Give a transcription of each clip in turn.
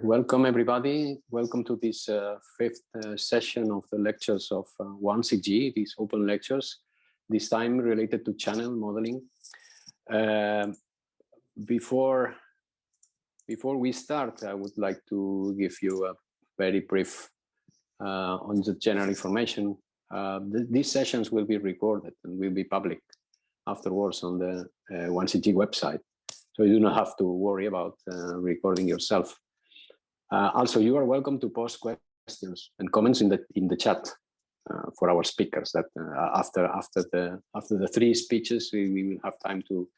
Welcome everybody. Welcome to this fifth session of the lectures of 1CG, these open lectures, this time related to channel modeling. Before we start, I would like to give you a very brief on the general information. These sessions will be recorded and will be public afterwards on the 1CG website. So you do not have to worry about recording yourself. Also, you are welcome to post questions and comments in the chat for our speakers. That after the three speeches, we will have time to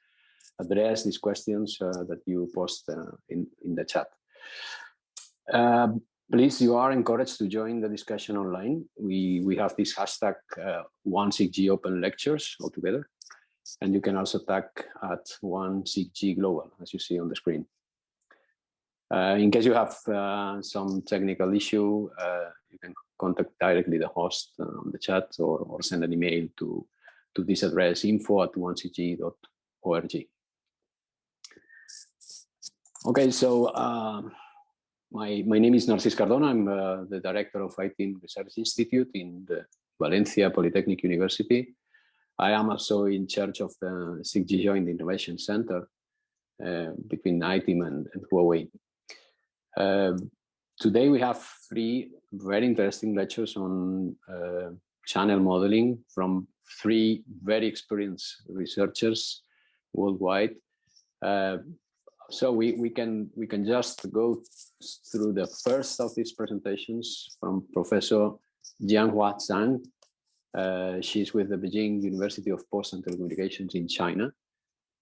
address these questions that you post in the chat. Please, you are encouraged to join the discussion online. We have this hashtag 1CG Open Lectures altogether, and you can also tag at 1CG Global, as you see on the screen. In case you have some technical issue, you can contact directly the host on the chat or send an email to this address, info@1cg.org. Okay, so my name is Narcis Cardona. I'm the director of iTEAM Research Institute in the Valencia Politècnica University. I am also in charge of the 6G Joint Innovation Center between iTEAM and Huawei. Today we have three very interesting lectures on channel modeling from three very experienced researchers worldwide. So we can just go through the first of these presentations from Professor Jianhua Zhang. She's with the Beijing University of Post and Telecommunications in China.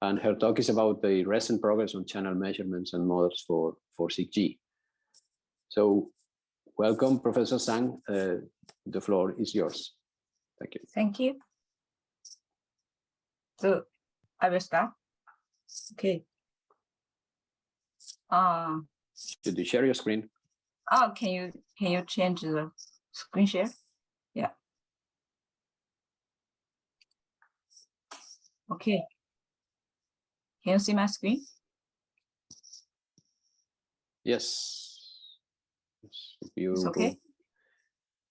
And her talk is about the recent progress on channel measurements and models for 6G. So welcome, Professor Zhang. The floor is yours. Thank you. Thank you. So I will start. Okay. Should you share your screen? Oh, can you change the screen share? Yeah. Okay. Can you see my screen? Yes. If you it's okay.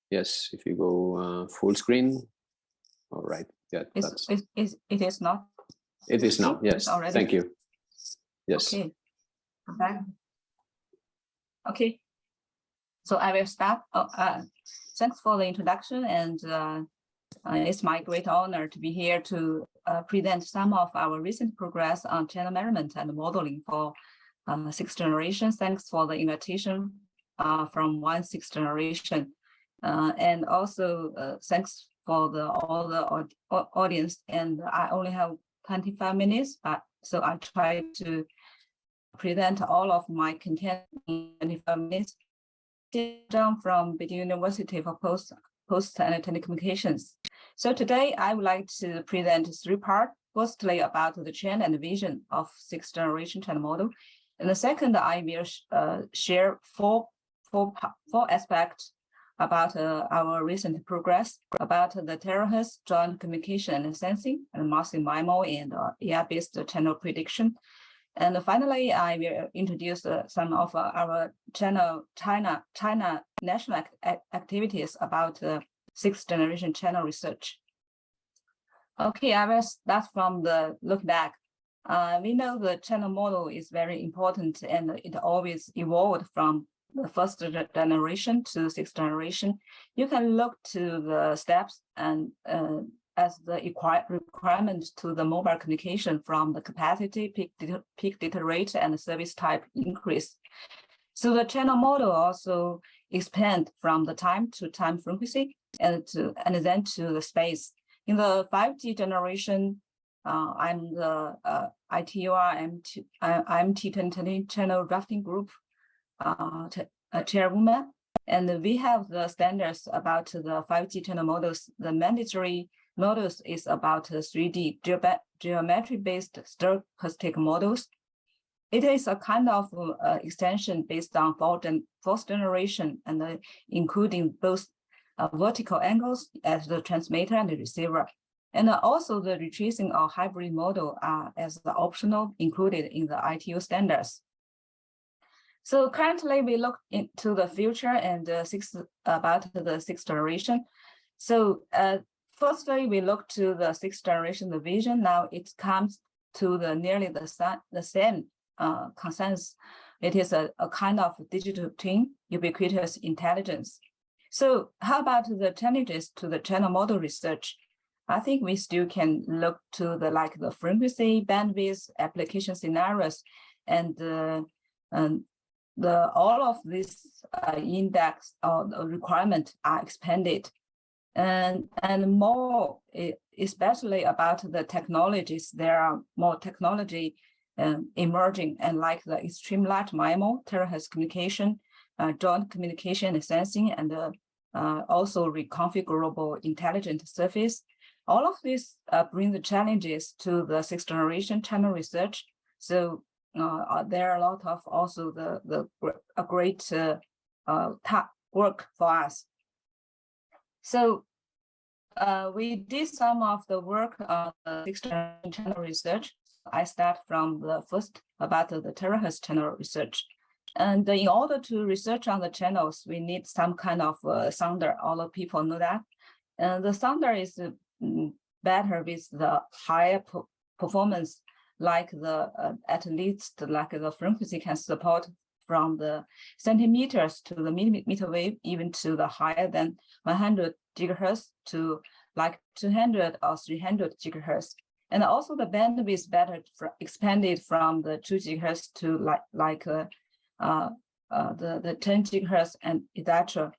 Yes, if you go full screen. All right. Yeah. It is not. It is now. Yes. Thank you. Yes. Okay. Okay. So I will start. Thanks for the introduction, and it's my great honor to be here to present some of our recent progress on channel measurement and modeling for 6th generation. Thanks for the invitation from 1/6 generation, and also thanks for all the audience. And I only have 25 minutes, so I try to present all of my content in 25 minutes. Down from Beijing University for Post and Telecommunications. So today I would like to present three parts. Firstly, about the trend and vision of 6th generation channel model. And the second, I will share four aspects about our recent progress about the Terahertz joint communication and sensing and massive MIMO and AI-based channel prediction. And finally, I will introduce some of our China national activities about 6th generation channel research. Okay, I will start from the look back. We know the channel model is very important, and it always evolved from the 1st generation to 6th generation. You can look to the steps and as the requirement to the mobile communication from the capacity, peak data rate, and the service type increase. So the channel model also expand from the time to time frequency and then to the space. In the 5G generation, I'm the IMT 2020 channel drafting group chairwoman, and we have the standards about the 5G channel models. The mandatory models is about 3D geometry-based stochastic models. It is a kind of extension based on 4th generation and including both vertical angles as the transmitter and the receiver. And also the retracing or hybrid model as the optional included in the ITU standards. So currently we look into the future and about the sixth generation. So firstly, we look to the sixth generation, the vision. Now it comes to the nearly the same consensus. It is a kind of digital twin, ubiquitous intelligence. So how about the challenges to the channel model research? I think we still can look to the frequency, bandwidth, application scenarios, and all of these index or requirement are expanded, and more, especially about the technologies. There are more technology emerging, and like the extreme large MIMO, Terahertz communication, joint communication and sensing, and also reconfigurable intelligent surface. All of this bring the challenges to the sixth generation channel research. So there are a lot of also a great work for us. So we did some of the work on the sixth generation channel research. I start from the first about the Terahertz channel research. And in order to research on the channels, we need some kind of sounder. All the people know that. And the sounder is better with the higher performance, like at least like the frequency can support from the centimeters to the millimeter wave, even to the higher than 100 gigahertz to like 200 or 300 gigahertz. And also the bandwidth better expanded from the 2 gigahertz to the 10 gigahertz and etc.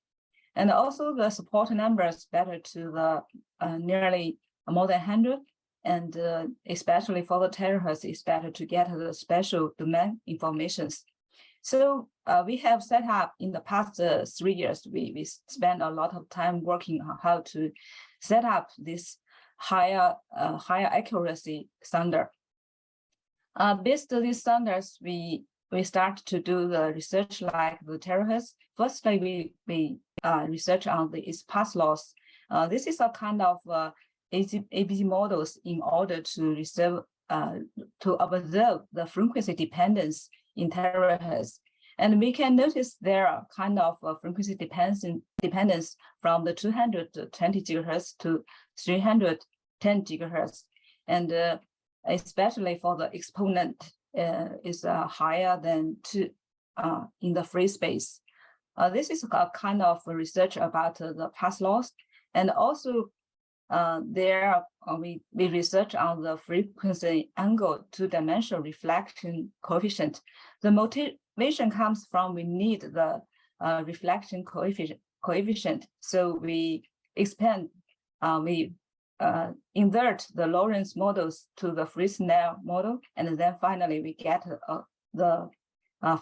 And also the support numbers better to the nearly more than 100. And especially for the terahertz, it's better to get the special domain informations. So we have set up in the past 3 years, we spent a lot of time working on how to set up this higher accuracy sounder. Based on these sounders, we start to do the research like the terahertz. Firstly, we research on its path loss. This is a kind of ABC models in order to observe the frequency dependence in terahertz. And we can notice there are kind of frequency dependence from the 220 gigahertz to 310 gigahertz. And especially for the exponent is higher than 2 in the free space. This is a kind of research about the path loss. And also we research on the frequency angle two-dimensional reflection coefficient. The motivation comes from we need the reflection coefficient. So we expand, we invert the Lorentz models to the Fresnel model, and then finally we get the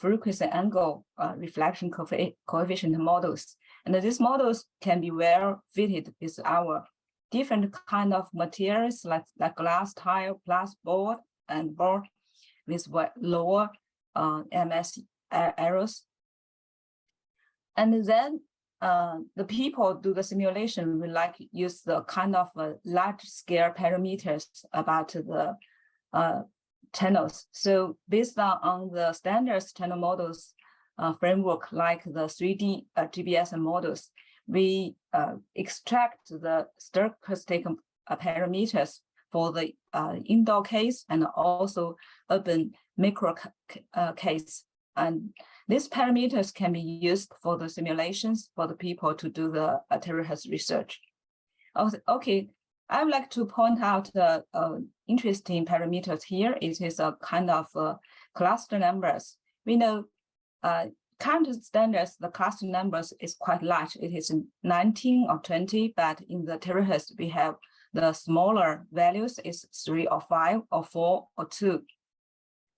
frequency angle reflection coefficient models. And these models can be well fitted with our different kind of materials like glass tile, glass board, and board with lower MS errors. And then the people do the simulation, we use the kind of large scale parameters about the channels. So based on the standards channel models framework like the 3D GBS models, we extract the stochastic parameters for the indoor case and also urban micro case. And these parameters can be used for the simulations for the people to do the terahertz research. Okay, I would like to point out the interesting parameters here. It is a kind of cluster numbers. We know current standards, the cluster numbers is quite large. It is 19 or 20, but in the terahertz, we have the smaller values is 3 or 5 or 4 or 2.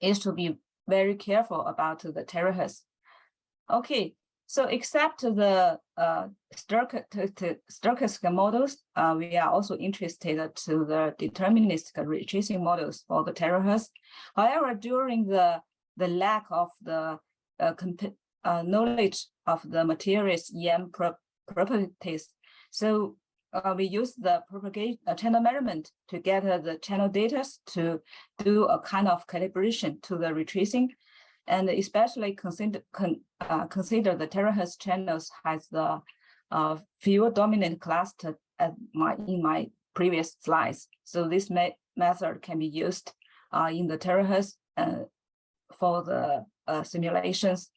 Is to be very careful about the terahertz. Okay, so except the stochastic models, we are also interested to the deterministic ray tracing models for the terahertz. However, during the lack of the knowledge of the materials EM properties, so we use the channel measurement to get the channel data to do a kind of calibration to the retracing. and especially consider the terahertz channels has the fewer dominant cluster in my previous slides. So this method can be used in the terahertz for the simulations.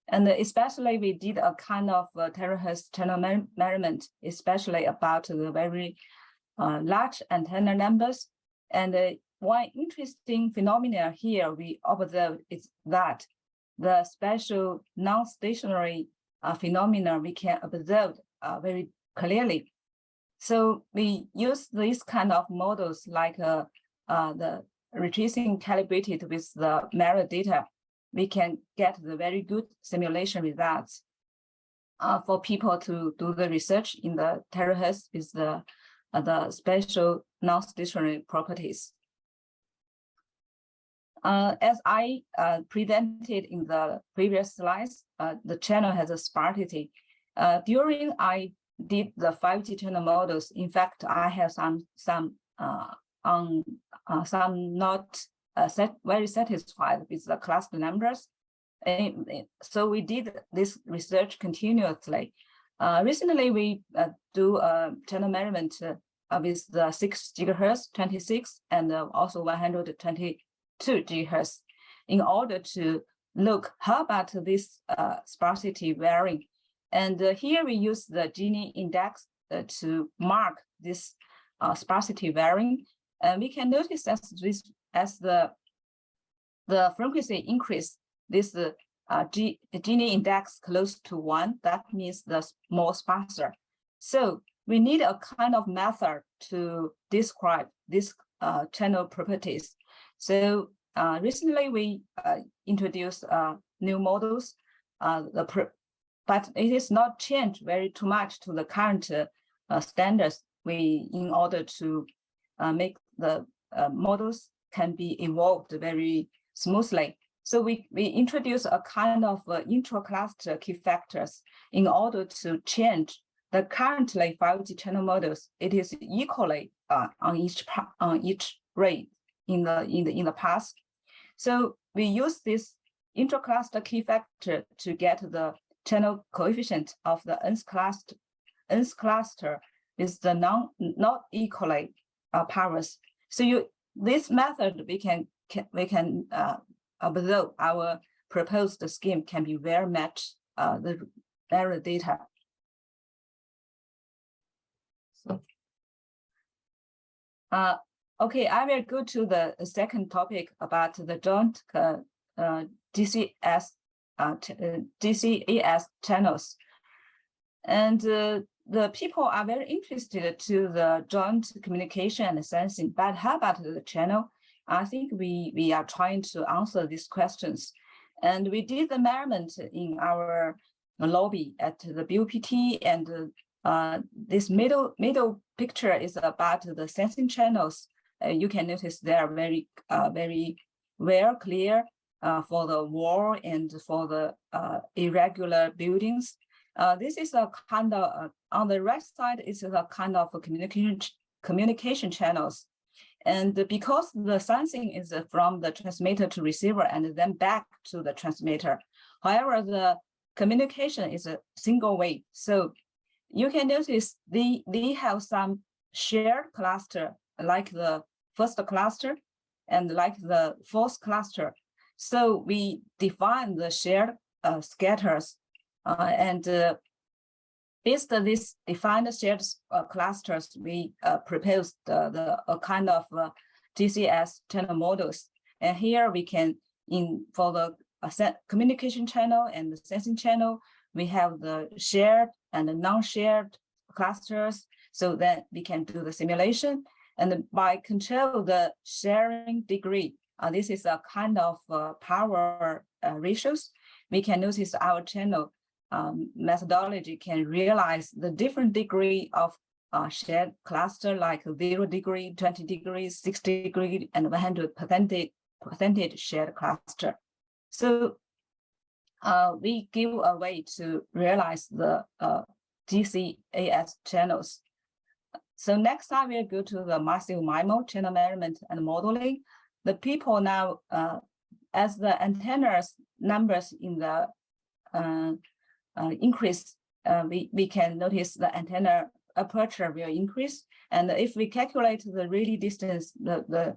And especially we did a kind of terahertz channel measurement, especially about the very large antenna numbers. And one interesting phenomenon here we observe is that the special non-stationary phenomena we can observe very clearly. So we use these kind of models like the retracing calibrated with the mirror data. We can get the very good simulation results for people to do the research in the terahertz with the special non-stationary properties. As I presented in the previous slides, the channel has a sparsity. During I did the 5G channel models, in fact, I have some not very satisfied with the cluster numbers. So we did this research continuously. Recently, we do a channel measurement with the 6 gigahertz, 26, and also 122 gigahertz in order to look how about this sparsity varying. And here we use the Gini index to mark this sparsity varying. And we can notice as the frequency increase, this Gini index close to 1, that means the more sparser. So we need a kind of method to describe this channel properties. So recently we introduced new models, but it is not changed very too much to the current standards. In order to make the models can be evolved very smoothly. So we introduce a kind of intra-cluster key factors in order to change the currently 5G channel models. It is equally on each rate in the past. So we use this intra-cluster key factor to get the channel coefficient of the nth cluster is the not equally powers. So this method we can observe our proposed scheme can be very match the error data. So, okay, I will go to the second topic about the joint DCAS channels. And the people are very interested to the joint communication and sensing, but how about the channel? I think we are trying to answer these questions. And we did the measurement in our lobby at the BOPT, and this middle picture is about the sensing channels. You can notice they are very well clear for the wall and for the irregular buildings. This is a kind of, on the right side, is a kind of a communication channels. And because the sensing is from the transmitter to receiver and then back to the transmitter. However, the communication is a single way. So you can notice they have some shared cluster, like the first cluster and like the fourth cluster. So we define the shared scatters and based on this defined shared clusters, we proposed a kind of DCS channel models. And here we can, for the communication channel and the sensing channel, we have the shared and the non-shared clusters so that we can do the simulation. And by control the sharing degree, this is a kind of power ratios. We can notice our channel methodology can realize the different degree of shared cluster, like 0 degree, 20 degrees, 60 degree, and 100% shared cluster. So we give a way to realize the DCAS channels. So next I will go to the massive MIMO channel measurement and modeling. The people now, as the antennas numbers in the increase, we can notice the antenna aperture will increase. And if we calculate the relay distance, the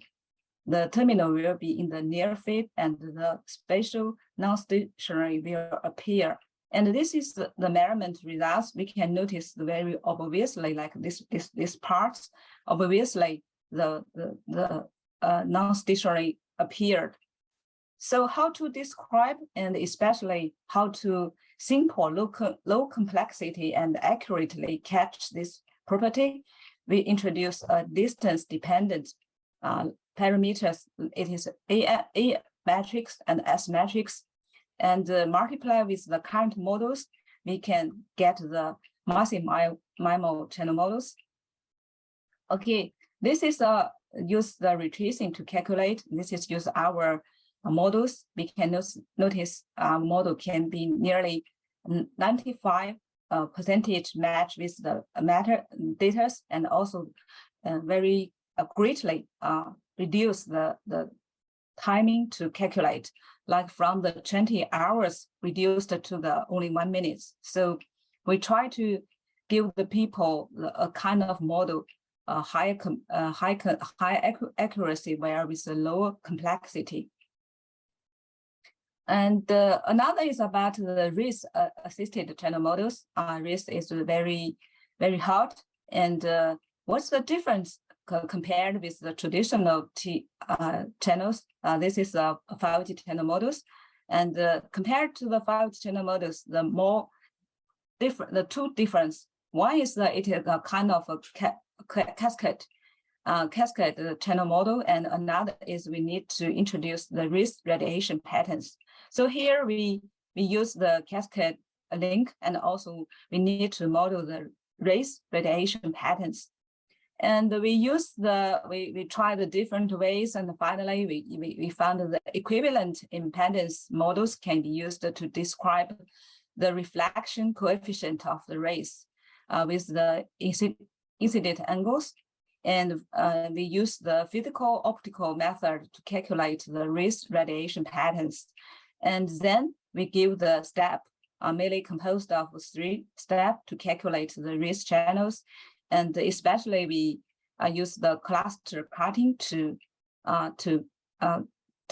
terminal will be in the near field and the spatial non-stationary will appear. And this is the measurement results. We can notice very obviously, like this parts, obviously the non-stationary appeared. So how to describe and especially how to simple low complexity and accurately catch this property, we introduce a distance dependent parameters. It is A matrix and S matrix, and multiply with the current models, we can get the massive MIMO channel models. Okay, this is use the ray tracing to calculate. This is use our models. We can notice our model can be nearly 95% match with the matter data, and also very greatly reduce the timing to calculate, like from the 20 hours reduced to the only 1 minute. So we try to give the people a kind of model, high accuracy, where with a lower complexity. And another is about the RIS assisted channel models. RIS is very, very hot. And what's the difference compared with the traditional channels? This is a 5G channel models. And compared to the 5G channel models, the two difference. One is that it is a kind of a cascade channel model, and another is we need to introduce the RIS radiation patterns. So here we use the cascade link, and also we need to model the RIS radiation patterns. And we try the different ways, and finally we found the equivalent impedance models can be used to describe the reflection coefficient of the rays with the incident angles. And we use the physical optical method to calculate the RIS radiation patterns. And then we give the step mainly composed of 3 steps to calculate the RIS channels. And especially we use the cluster cutting to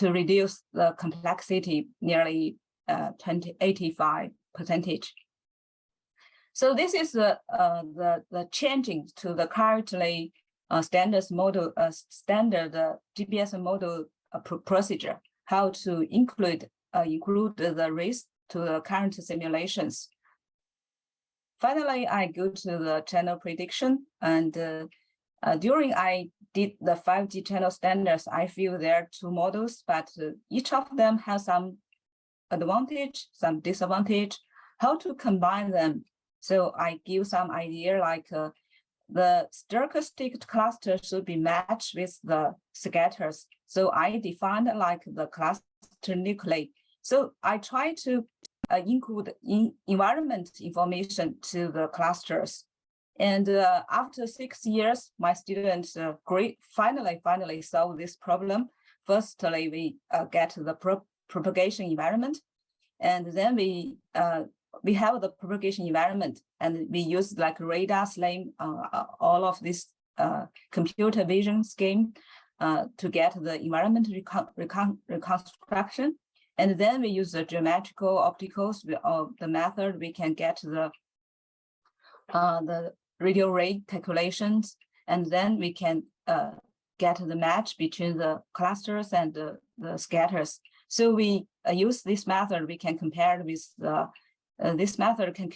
reduce the complexity nearly 85%. So this is the changing to the currently standard GPS model procedure, how to include the RIS to the current simulations. Finally, I go to the channel prediction, and during I did the 5G channel standards, I feel there are 2 models, but each of them has some advantage, some disadvantage, how to combine them. So I give some idea, like the stochastic cluster should be matched with the scatters. So I defined like the cluster nuclei. So I try to include environment information to the clusters. And after 6 years, my students finally solve this problem. Firstly, we get the propagation environment, and then we have the propagation environment, and we use like radar slam, all of this computer vision scheme to get the environment reconstruction. And then we use the geometrical opticals of the method. We can get the radio ray calculations, and then we can get the match between the clusters and the scatters. So we use this method. We can compare with the this method can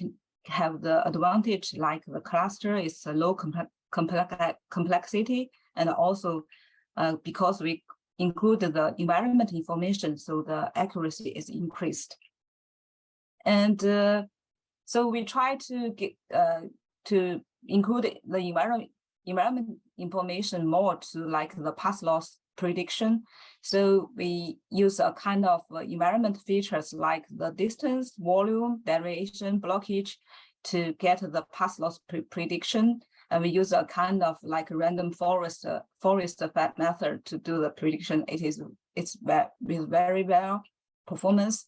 have the advantage, like the cluster is a low complexity, and also because we include the environment information, so the accuracy is increased. And so we try to get to include the environment information more to like the path loss prediction. So we use a kind of environment features like the distance, volume, variation, blockage to get the path loss prediction. And we use a kind of like random forest method to do the prediction. It's with very well performance.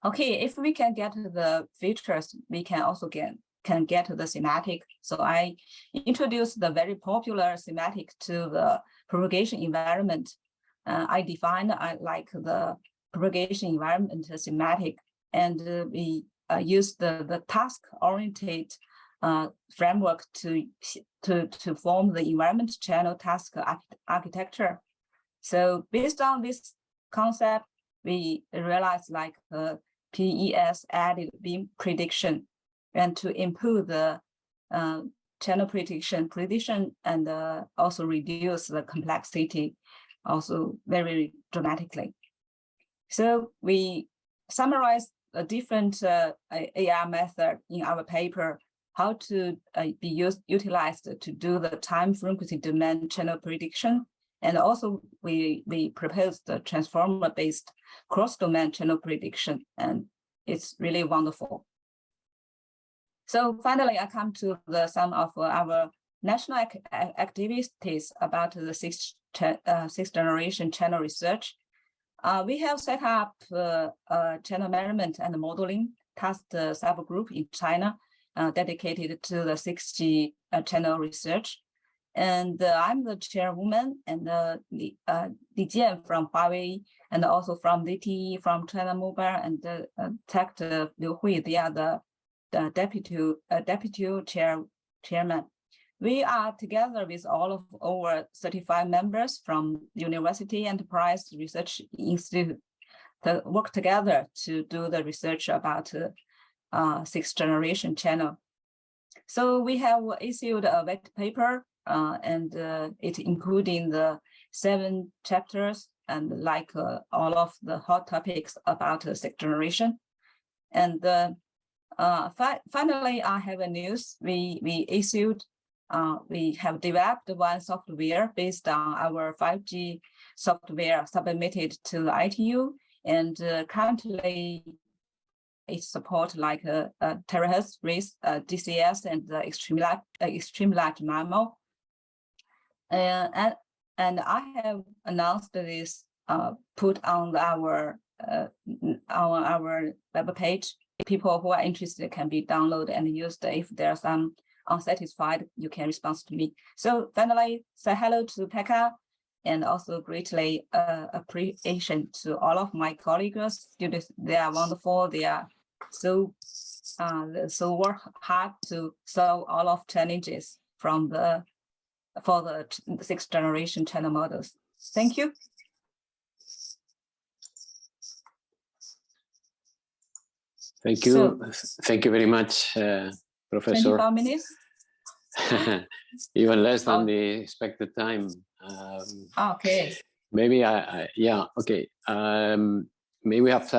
Okay, if we can get the features, we can also get the thematic. So I introduced the very popular thematic to the propagation environment. I defined like the propagation environment thematic, and we used the task-oriented framework to form the environment channel task architecture. So based on this concept, we realized like PES added beam prediction, and to improve the channel prediction and also reduce the complexity also very dramatically. So we summarize a different AR method in our paper, how to be utilized to do the time frequency domain channel prediction. And also we proposed the transformer-based cross-domain channel prediction, and it's really wonderful. So finally, I come to some of our national activities about the sixth generation channel research. We have set up channel measurement and modeling task subgroup in China dedicated to the 6G channel research. And I'm the chairwoman, and Li Jian from Huawei, and also from ZTE, from China Mobile, and Tech Liu Hui, they are the deputy chairman. We are together with all of over 35 members from university, enterprise, research institute to work together to do the research about sixth generation channel. So we have issued a white paper, and it including the 7 chapters and like all of the hot topics about sixth generation. And finally, I have a news. We issued. We have developed one software based on our 5G software submitted to the ITU, and currently it supports like Terahertz, RACE, DCS, and the extreme large MIMO. And I have announced this put on our web page. People who are interested can be downloaded and used. If there are some unsatisfied, you can respond to me. So finally, say hello to Pekka, and also greatly appreciation to all of my colleagues, students. They are wonderful. They are so work hard to solve all of challenges for the sixth generation channel models. Thank you. Thank you. Thank you very much, Professor. 24 minutes. Even less than the expected time. Okay. Maybe yeah. Okay. Maybe we have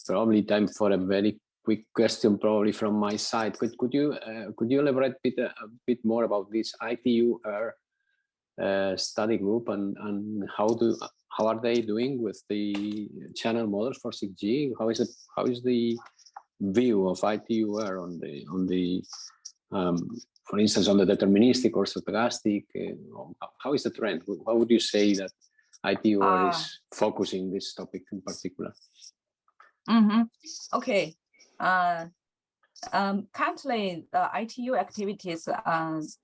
probably time for a very quick question, probably from my side. Could you elaborate a bit more about this ITU study group and how are they doing with the channel models for 6G? How is the view of ITUR on the for instance, on the deterministic or stochastic? How is the trend? How would you say that ITUR is focusing this topic in particular? Okay. Currently, the ITU activities,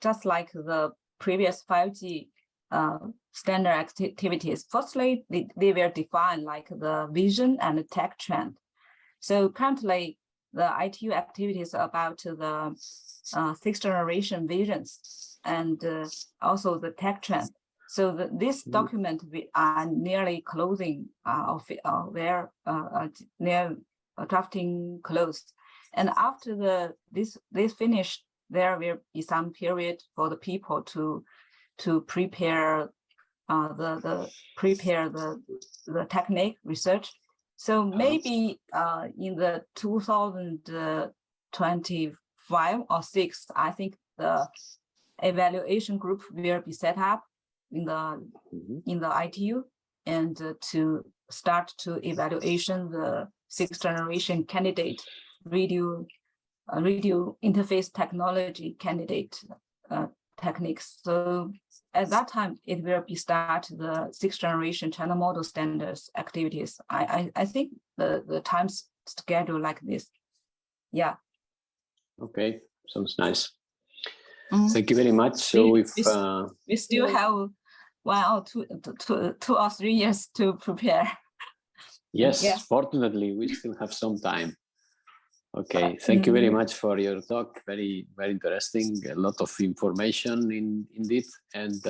just like the previous 5G standard activities, firstly, they were defined like the vision and the tech trend. So currently, the ITU activities about the sixth generation visions and also the tech trend. So this document we are nearly closing where near drafting closed. And after this finished, there will be some period for the people to prepare the technique research. So maybe in the 2025 or 6, I think the evaluation group will be set up in the ITU, and to start to evaluation the sixth generation candidate radio interface technology candidate techniques. So at that time, it will be start the 6th generation channel model standards activities. I think the time schedule like this. Yeah. Okay, sounds nice. Thank you very much. So we still have 1 or 2 or 3 years to prepare. Yes, yeah. Fortunately, we still have some time. Okay, thank you very much for your talk. Very, very interesting. A lot of information indeed. And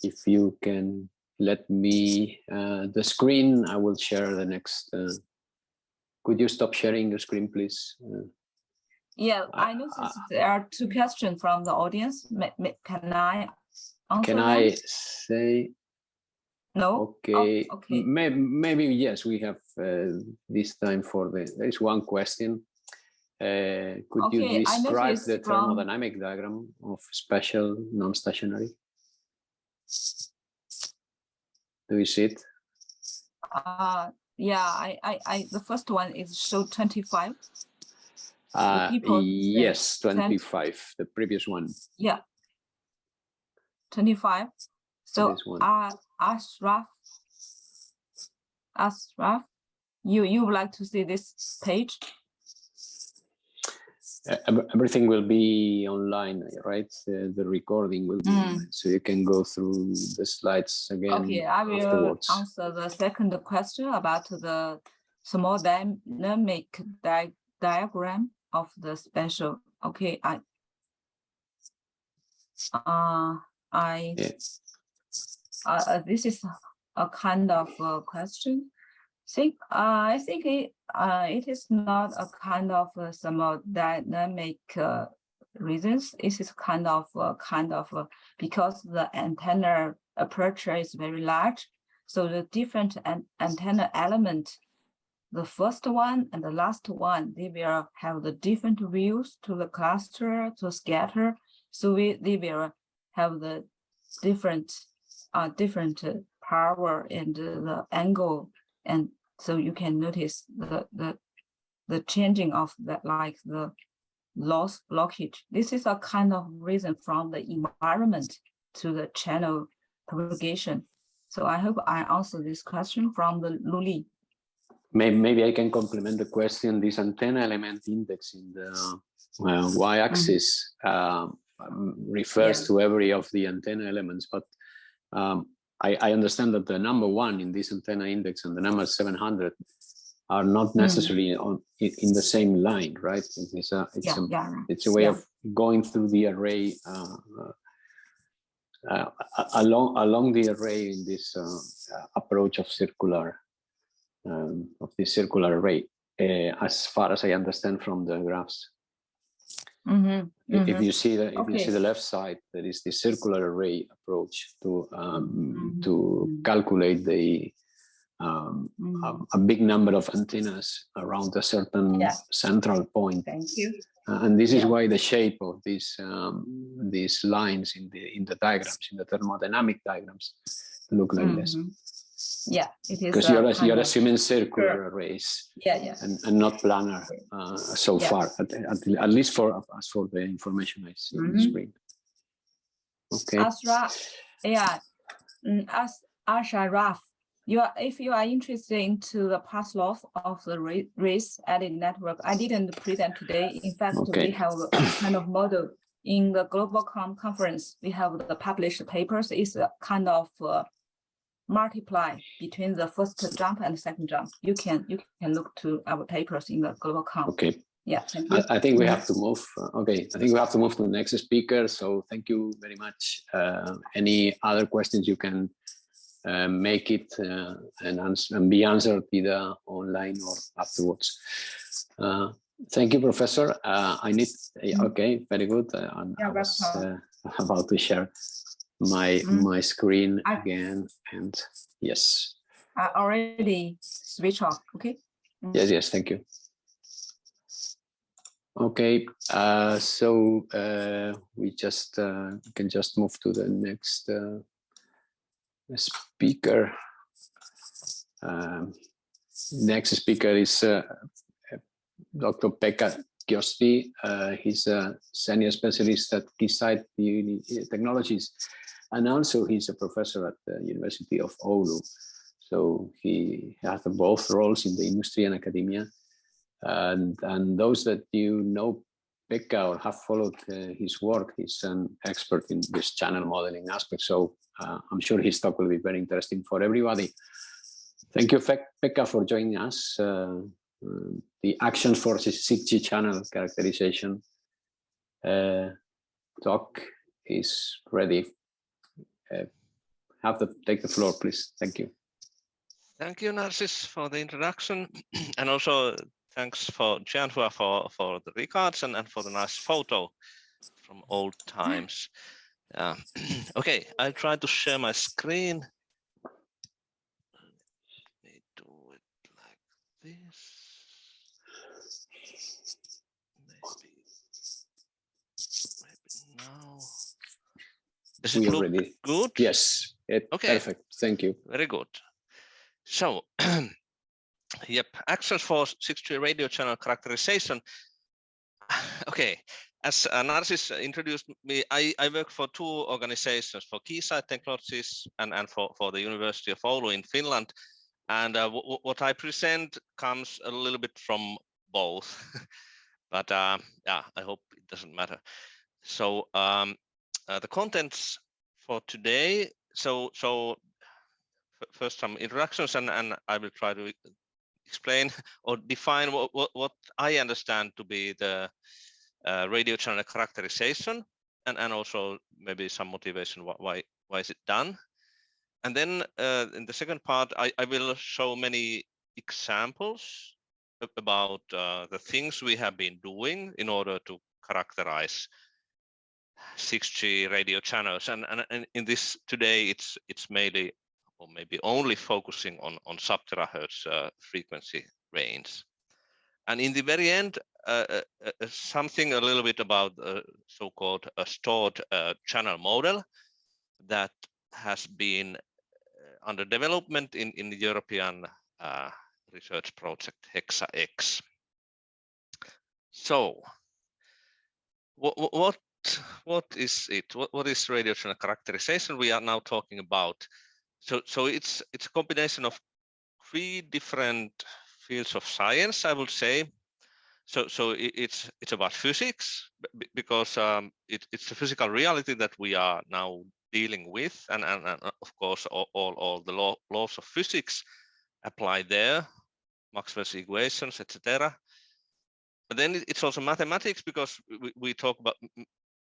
if you can let me the screen, I will share the next. Could you stop sharing your screen, please? Yeah, I noticed there are 2 questions from the audience. Can I answer Can them? I say? No. Okay. Oh, okay. Maybe yes. We have this time for the. There is one question. Could you describe the thermodynamic diagram of special non-stationary? Do you see it? Yeah, the first one is show 25. Yes, 25, the previous one. Yeah, 25. So Ashraf, you would like to see this page? Everything will be online, right? The recording will be online, so you can go through the slides again. Okay, I will afterwards. answer the second question about the small dynamic diagram of the special. Okay, this is a kind of question. I think it is not a kind of thermodynamic reasons. It is kind of because the antenna aperture is very large, so the different antenna element, the first one and the last one, they will have the different views to the cluster, to scatter. So they will have the different power and the angle, and so you can notice the changing of that, like the loss blockage. This is a kind of reason from the environment to the channel propagation. So I hope I answered this question from the Luli. Maybe I can complement the question. This antenna element index in the y-axis refers to every of the antenna elements, but I understand that the number 1 in this antenna index and the number 700 are not necessarily in the same line, right? It's a way of going through the array along the array in this approach of circular array, as far as I understand from the graphs. If you see the left side, there is the circular array approach to calculate the a big number of antennas around a certain central point. Thank you. And this is why the shape of these lines in the diagrams, in the thermodynamic diagrams, look like this. Yeah, it is because you're assuming circular arrays, and not planar so far, at least for the information I see on the screen. Okay. Ashraf, if you are interested into the path law of the race added network, I didn't present today. In fact, we have a kind of model in the Global conference. We have the published papers. It's a kind of multiply between the first jump and the second jump. You can look to our papers in the Global Conf. Okay. Yeah, thank you. I think we have to move. Okay, I think we have to move to the next speaker. So thank you very much. Any other questions you can make it and be answered either online or afterwards. Thank you, Professor. I need. Okay, very good. I was about to share my screen again, and yes, I already switch off. Okay. Yes, thank you. Okay, so we just can just move to the next speaker. Next speaker is Dr. Pekka Giosfi. He's a senior specialist at Keysight Technologies, and also he's a professor at the University of Oulu. So he has both roles in the industry and academia. And those that you know Pekka or have followed his work, he's an expert in this channel modeling aspect. So I'm sure his talk will be very interesting for everybody. Thank you, Pekka, for joining us. The actions for 6G channel characterization talk is ready. Take the floor, please. Thank you. Thank you, Narcis, for the introduction, and also thanks for Jianhua for the regards and for the nice photo from old times. Okay, I'll try to share my screen. Let me do it like this. Maybe now. Does it look good? Yes. Okay. Perfect. Thank you. Very good. So, yep, actions for 6G radio channel characterization. Okay, as Narcis introduced me, I work for two organizations, for Keysight Technologies and for the University of Oulu in Finland. And what I present comes a little bit from both, but yeah, I hope it doesn't matter. So the contents for today. So first some introductions, and I will try to explain or define what I understand to be the radio channel characterization, and also maybe some motivation why is it done. And then in the second part, I will show many examples about the things we have been doing in order to characterize 6G radio channels. And in this today, it's mainly or maybe only focusing on sub-terahertz frequency range. And in the very end, something a little bit about so-called stored channel model that has been under development in the European research project HEXA-X. So, what is it? What is radio channel characterization we are now talking about? So it's a combination of three different fields of science, I would say. So it's about physics, because it's a physical reality that we are now dealing with, and of course all the laws of physics apply there, Maxwell's equations, etc. But then it's also mathematics, because we talk about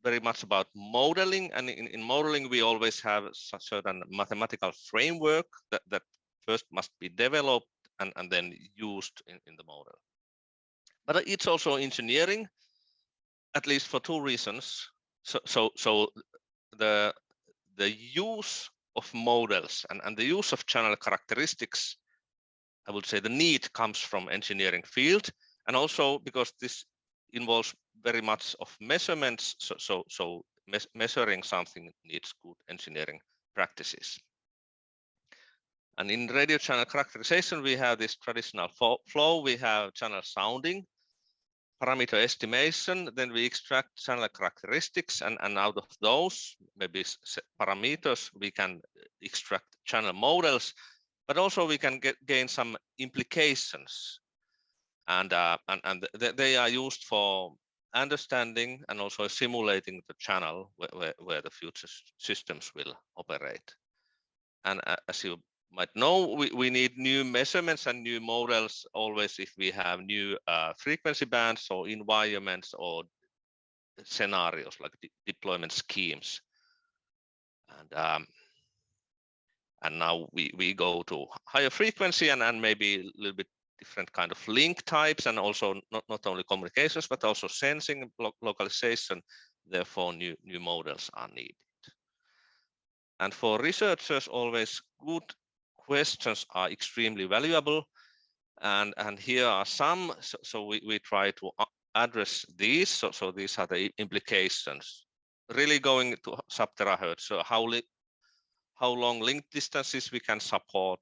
very much about modeling, and in modeling we always have a certain mathematical framework that first must be developed and then used in the model. But it's also engineering, at least for two reasons. So the use of models and the use of channel characteristics, I would say the need comes from engineering field, and also because this involves very much of measurements, so measuring something needs good engineering practices. And in radio channel characterization, we have this traditional flow. We have channel sounding, parameter estimation, then we extract channel characteristics, and out of those, maybe parameters, we can extract channel models, but also we can gain some implications. And they are used for understanding and also simulating the channel where the future systems will operate. And as you might know, we need new measurements and new models always if we have new frequency bands or environments or scenarios like deployment schemes. And now we go to higher frequency and maybe a little bit different kind of link types, and also not only communications but also sensing, localization. Therefore new models are needed. And for researchers, always good questions are extremely valuable, and here are some. So we try to address these. So these are the implications. Really going to sub-terahertz. So how long link distances we can support,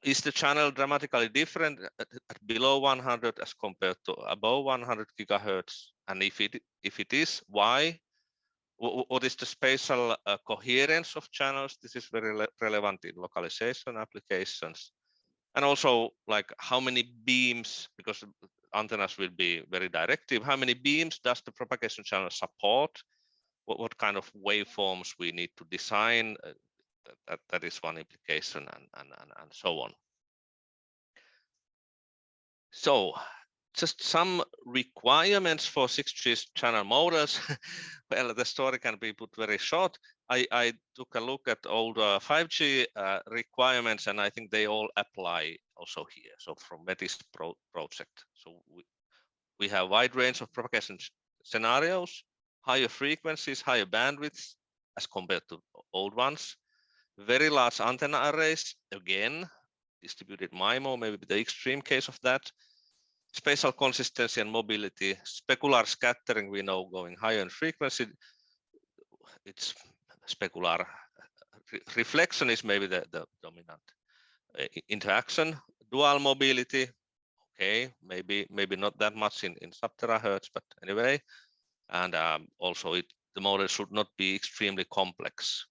Is the channel dramatically different at below 100 as compared to above 100 gigahertz? And if it is, why? What is the spatial coherence of channels? This is very relevant in localization applications. And also, like, how many beams, because antennas will be very directive, how many beams does the propagation channel support? What kind of waveforms we need to design? That is one implication, and so on. So just some requirements for 6G channel models. Well, the story can be put very short. I took a look at all the 5G requirements, and I think they all apply also here. So from Metis project. So we have wide range of propagation scenarios, higher frequencies, higher bandwidths as compared to old ones, very large antenna arrays, again, distributed MIMO, maybe the extreme case of that, spatial consistency and mobility, specular scattering, we know, going higher in frequency. It's specular reflection is maybe the dominant interaction. Dual mobility, okay, maybe not that much in sub-terahertz, but anyway. And also the model should not be extremely complex.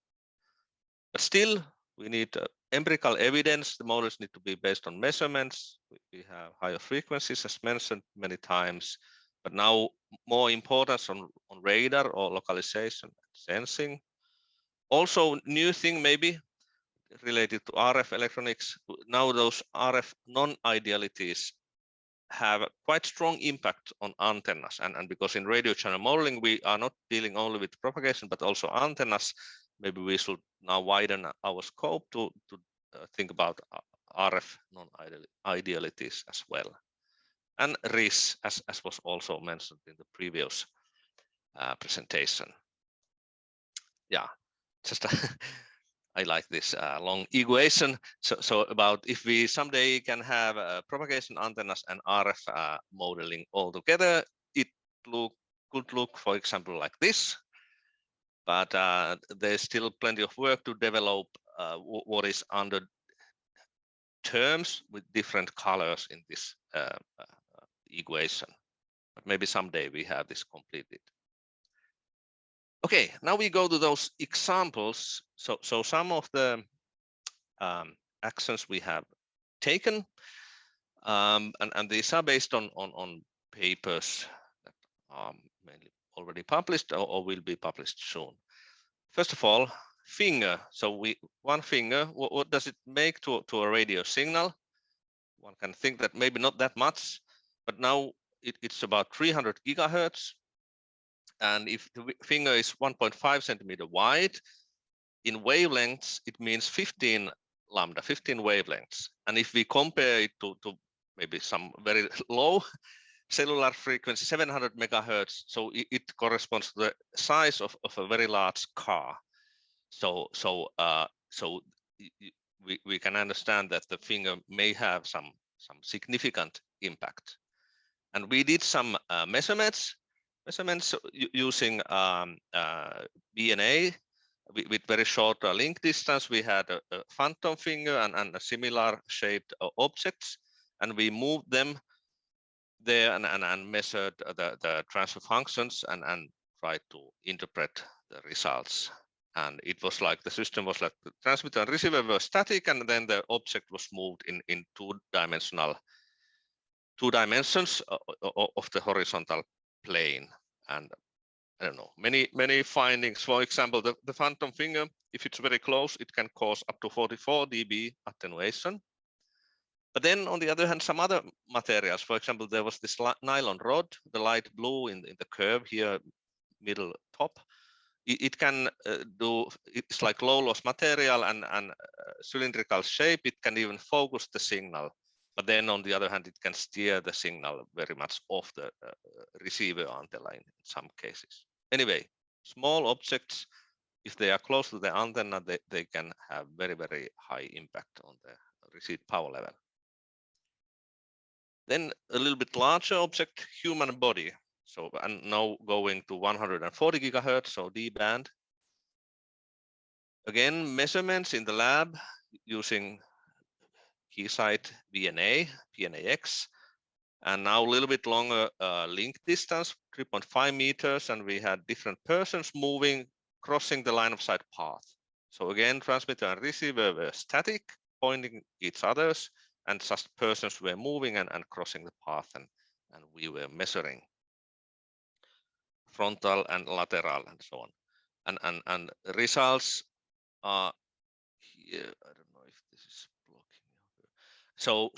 But still, we need empirical evidence. The models need to be based on measurements. We have higher frequencies, as mentioned many times, but now more importance on radar or localization and sensing. Also, new thing maybe related to RF electronics. Now those RF non-idealities have quite strong impact on antennas, and because in radio channel modeling we are not dealing only with propagation but also antennas, maybe we should now widen our scope to think about RF non-idealities as well, and RIS as was also mentioned in the previous presentation. Yeah, just I like this long equation. So about if we someday can have propagation antennas and RF modeling all together, it could look, for example, like this. But there's still plenty of work to develop what is under terms with different colors in this equation. But maybe someday we have this completed. Okay, now we go to those examples. So some of the actions we have taken, and these are based on papers that are mainly already published or will be published soon. First of all, finger. So one finger, what does it make to a radio signal? One can think that maybe not that much, but now it's about 300 gigahertz. And if the finger is 1.5 centimeter wide, in wavelengths, it means 15 lambda, 15 wavelengths. And if we compare it to maybe some very low cellular frequency, 700 megahertz, so it corresponds to the size of a very large car. So we can understand that the finger may have some significant impact. And we did some measurements using BNA with very short link distance. We had a phantom finger and a similar shaped objects, and we moved them there and measured the transfer functions and tried to interpret the results. And it was like the system was like the transmitter and receiver were static, and then the object was moved in two dimensions of the horizontal plane. And I don't know, many findings. For example, the phantom finger, if it's very close, it can cause up to 44 dB attenuation. But then on the other hand, some other materials, for example, there was this nylon rod, the light blue in the curve here, middle top. It can it's like low loss material and cylindrical shape. It can even focus the signal. But then on the other hand, it can steer the signal very much off the receiver antenna in some cases. Anyway, small objects, if they are close to the antenna, they can have very, very high impact on the received power level. Then a little bit larger object, human body. So, and now going to 140 gigahertz, so D band. Again, measurements in the lab using keysight VNA, PNAX, and now a little bit longer link distance, 3.5 meters, and we had different persons moving, crossing the line of sight path. So again, transmitter and receiver were static, pointing each others, and just persons were moving and crossing the path, and we were measuring frontal and lateral and so on. And results are here. I don't know if this is blocking. So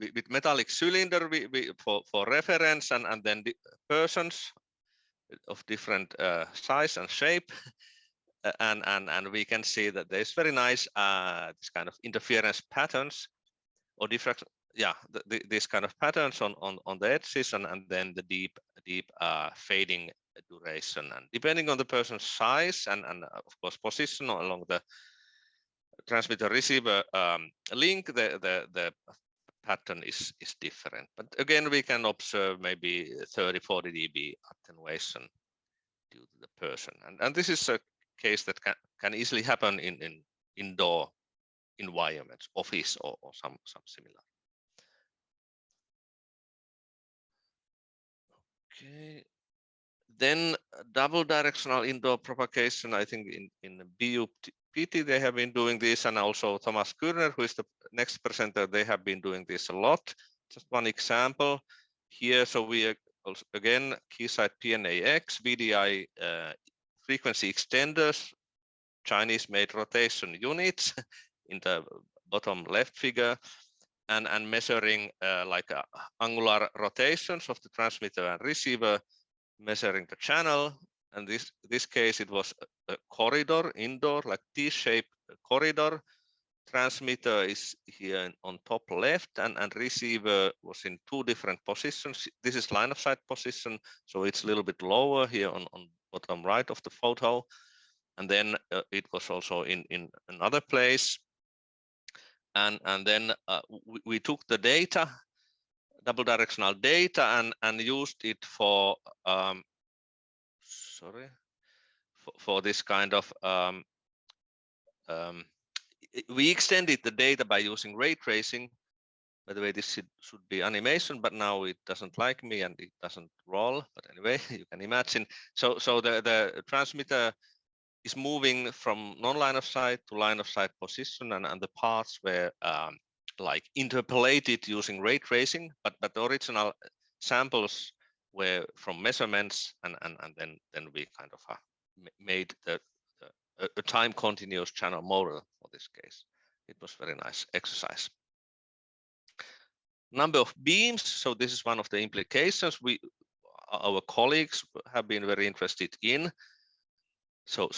with metallic cylinder, we for reference, and then the persons of different size and shape, and we can see that there's very nice this kind of interference patterns or diffraction. Yeah, this kind of patterns on the edges, and then the deep fading duration, and depending on the person's size and of course position along the transmitter receiver link, the pattern is different. But again, we can observe maybe 30-40 dB attenuation due to the person, and this is a case that can easily happen in indoor environments, office or some similar. Okay, then double directional indoor propagation. I think in BUPT they have been doing this, and also Thomas Kürner, who is the next presenter, they have been doing this a lot. Just one example here. So we are also, again, keysight PNAX, VDI frequency extenders, Chinese made rotation units in the bottom left figure, and measuring like angular rotations of the transmitter and receiver, measuring the channel. And this case, it was a corridor, indoor, like T-shaped corridor. Transmitter is here on top left, and receiver was in two different positions. This is line of sight position, so it's a little bit lower here on bottom right of the photo. And then it was also in another place. And then we took the data, double directional data, and used it for for this kind of we extended the data by using ray tracing. By the way, this should be animation, but now it doesn't like me and it doesn't roll. But anyway, you can imagine. So the transmitter is moving from non-line of sight to line of sight position, and the paths were like interpolated using ray tracing, but the original samples were from measurements, and then we kind of made a time continuous channel model for this case. It was very nice exercise. Number of beams. So this is one of the implications our colleagues have been very interested in. So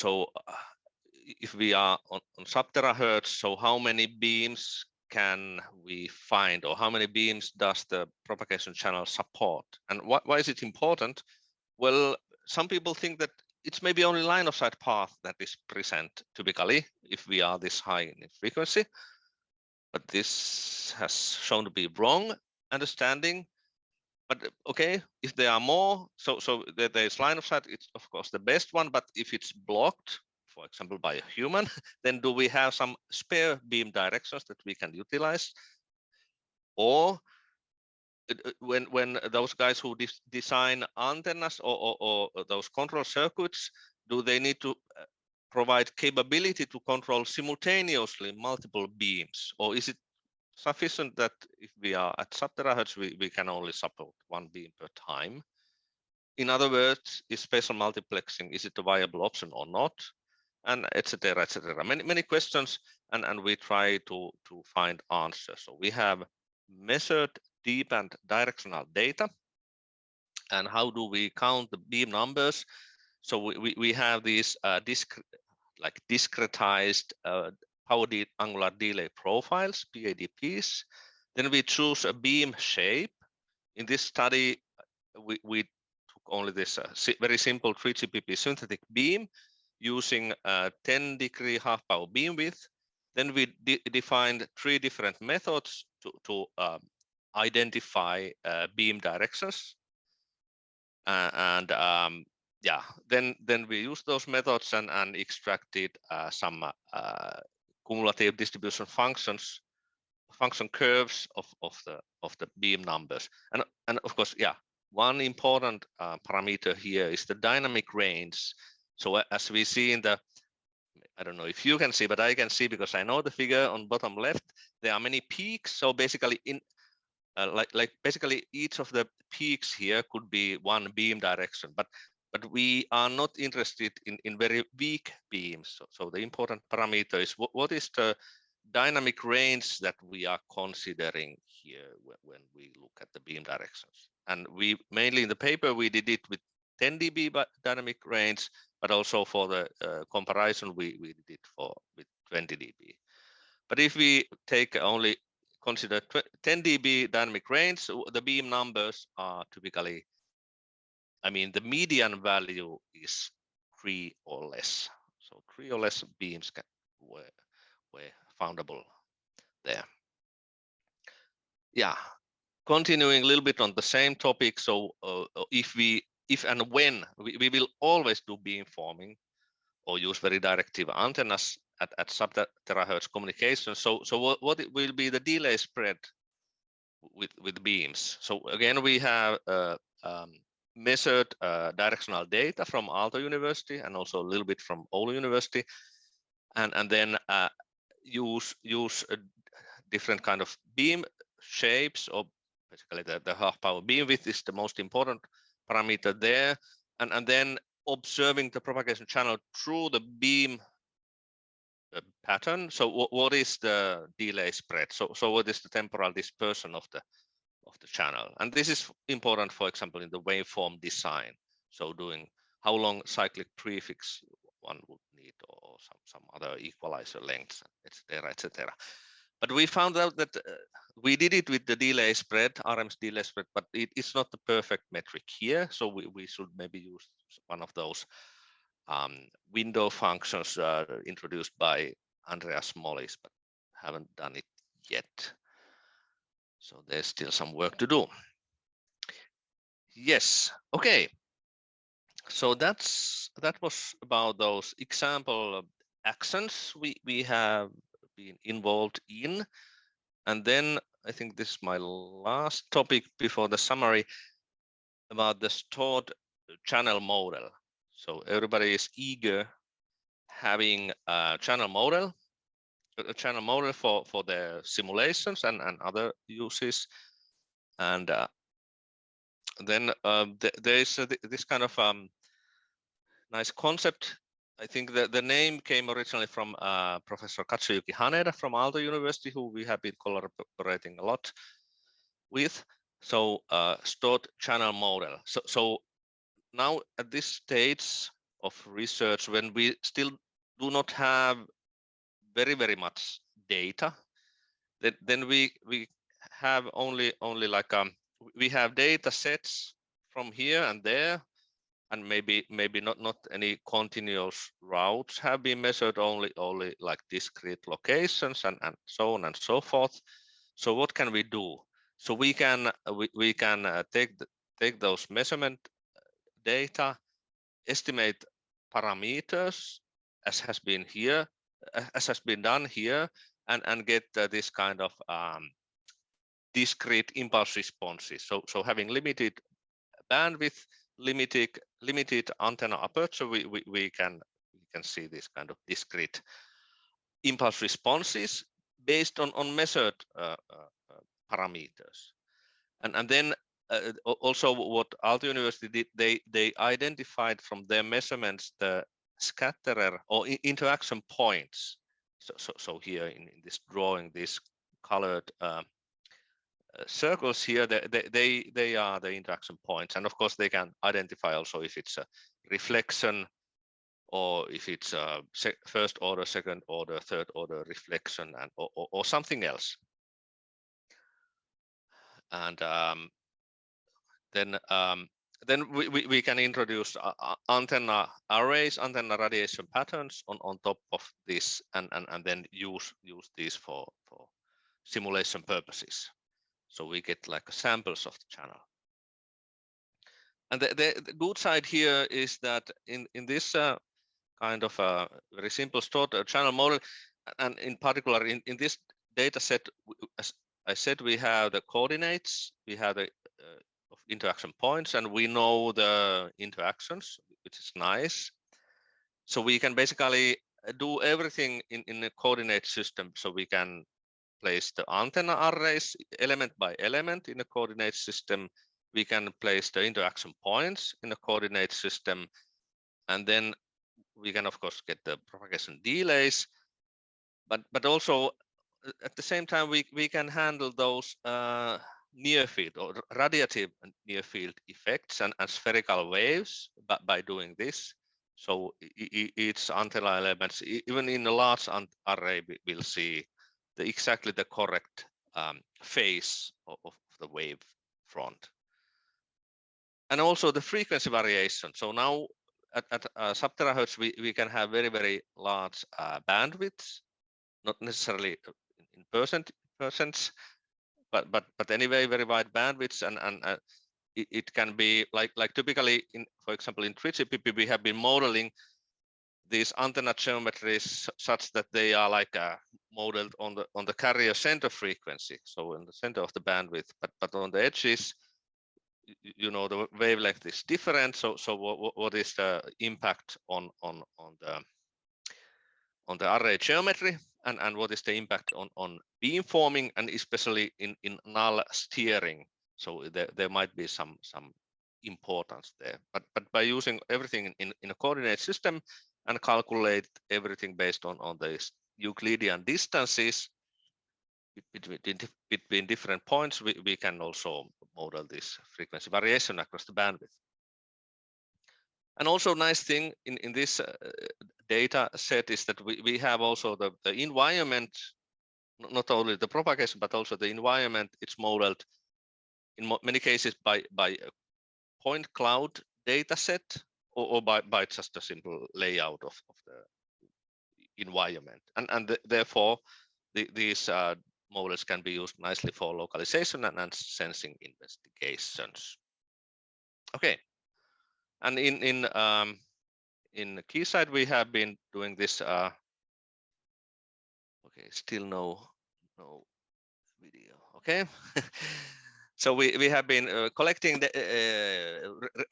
if we are on sub-terahertz, so how many beams can we find, or how many beams does the propagation channel support? And why is it important? Well, some people think that it's maybe only line of sight path that is present typically if we are this high in frequency. But this has shown to be wrong understanding. But okay, if there are more, so there is line of sight, it's of course the best one. But if it's blocked, for example, by a human, then do we have some spare beam directions that we can utilize? Or when those guys who design antennas or those control circuits, do they need to provide capability to control simultaneously multiple beams? Or is it sufficient that if we are at sub-terahertz, we can only support one beam per time? In other words, is spatial multiplexing, is it a viable option or not? And etc. etc. Many questions, and we try to find answers. So we have measured deep and directional data. And how do we count the beam numbers? So we have these discretized power angular delay profiles, PADPs. Then we choose a beam shape. In this study, we took only this very simple 3GPP synthetic beam using 10-degree half-power beam width. Then we defined 3 different methods to identify beam directions. Yeah, then we use those methods and extracted some cumulative distribution functions function curves of the beam numbers, and of course, yeah, one important parameter here is the dynamic range. So as we see in the, I don't know if you can see, but I can see because I know the figure on bottom left, there are many peaks. So basically in like basically each of the peaks here could be one beam direction, but we are not interested in very weak beams. So the important parameter is what is the dynamic range that we are considering here when we look at the beam directions. And we mainly in the paper we did it with 10 dB dynamic range, but also for the comparison we did it with 20 dB. But if we take only consider 10 dB dynamic range, the beam numbers are typically, I mean, the median value is 3 or less. So 3 or less beams were foundable there. Yeah, continuing a little bit on the same topic. So if and when we will always do beamforming or use very directive antennas at sub-terahertz communication. So what will be the delay spread with beams? So again, we have measured directional data from Aalto University and also a little bit from Oulu University, and then use different kind of beam shapes, or basically the half power beam width is the most important parameter there, and then observing the propagation channel through the beam pattern. So what is the delay spread? So what is the temporal dispersion of the channel? And this is important, for example, in the waveform design. So doing how long cyclic prefix one would need, or some other equalizer lengths, etc., etc. But we found out that we did it with the delay spread, RMS delay spread, but it's not the perfect metric here. So we should maybe use one of those window functions introduced by Andreas Mollis, but haven't done it yet. So there's still some work to do. Yes, okay. So that was about those example actions we have been involved in. And then I think this is my last topic before the summary about the stored channel model. So everybody is eager having a channel model for the simulations and other uses. And then there is this kind of nice concept. I think that the name came originally from Professor Katsuyuki Haneda from Aalto University, who we have been collaborating a lot with. So stored channel model. So now at this stage of research, when we still do not have very much data, then we have only like we have data sets from here and there, and maybe not any continuous routes have been measured, only like discrete locations and so on and so forth. So what can we do? So we can take those measurement data, estimate parameters as has been done here, and get this kind of discrete impulse responses. So having limited bandwidth, limited antenna aperture, we can see this kind of discrete impulse responses based on measured parameters. And then also what Aalto University did, they identified from their measurements the scatterer or interaction points. So here in this drawing, these colored circles here, they are the interaction points, and of course they can identify also if it's a reflection or if it's a first order, second order, third order reflection, and or something else. And then we can introduce antenna arrays, antenna radiation patterns on top of this, and then use these for simulation purposes. So we get like samples of the channel. And the good side here is that in this kind of a very simple stored channel model, and in particular in this data set, as I said, we have the coordinates, we have the of interaction points, and we know the interactions, which is nice. So we can basically do everything in a coordinate system. So we can place the antenna arrays element by element in a coordinate system. We can place the interaction points in a coordinate system. And then we can, of course, get the propagation delays. But also, at the same time, we can handle those near field or radiative near field effects and spherical waves by doing this. So each antenna elements, even in a large array, we'll see exactly the correct phase of the wave front. And also the frequency variation. So now at sub-terahertz, we can have very, very large bandwidths, not necessarily in percents, but anyway, very wide bandwidths, and it can be like typically for example, in 3GPP, we have been modeling these antenna geometries such that they are like modeled on the carrier center frequency, so in the center of the bandwidth, but on the edges, you know, the wavelength is different. So what is the impact on the array geometry, and what is the impact on beamforming, and especially in null steering. So there might be some importance there, but by using everything in a coordinate system and calculate everything based on the Euclidean distances between different points, we can also model this frequency variation across the bandwidth. And also nice thing in this data set is that we have also the environment, not only the propagation, but also the environment. It's modeled in many cases by a point cloud data set or by just a simple layout of the environment. And therefore, these models can be used nicely for localization and sensing investigations. Okay. And in Keysight, we have been doing this. Okay, still no video. Okay, so we have been collecting the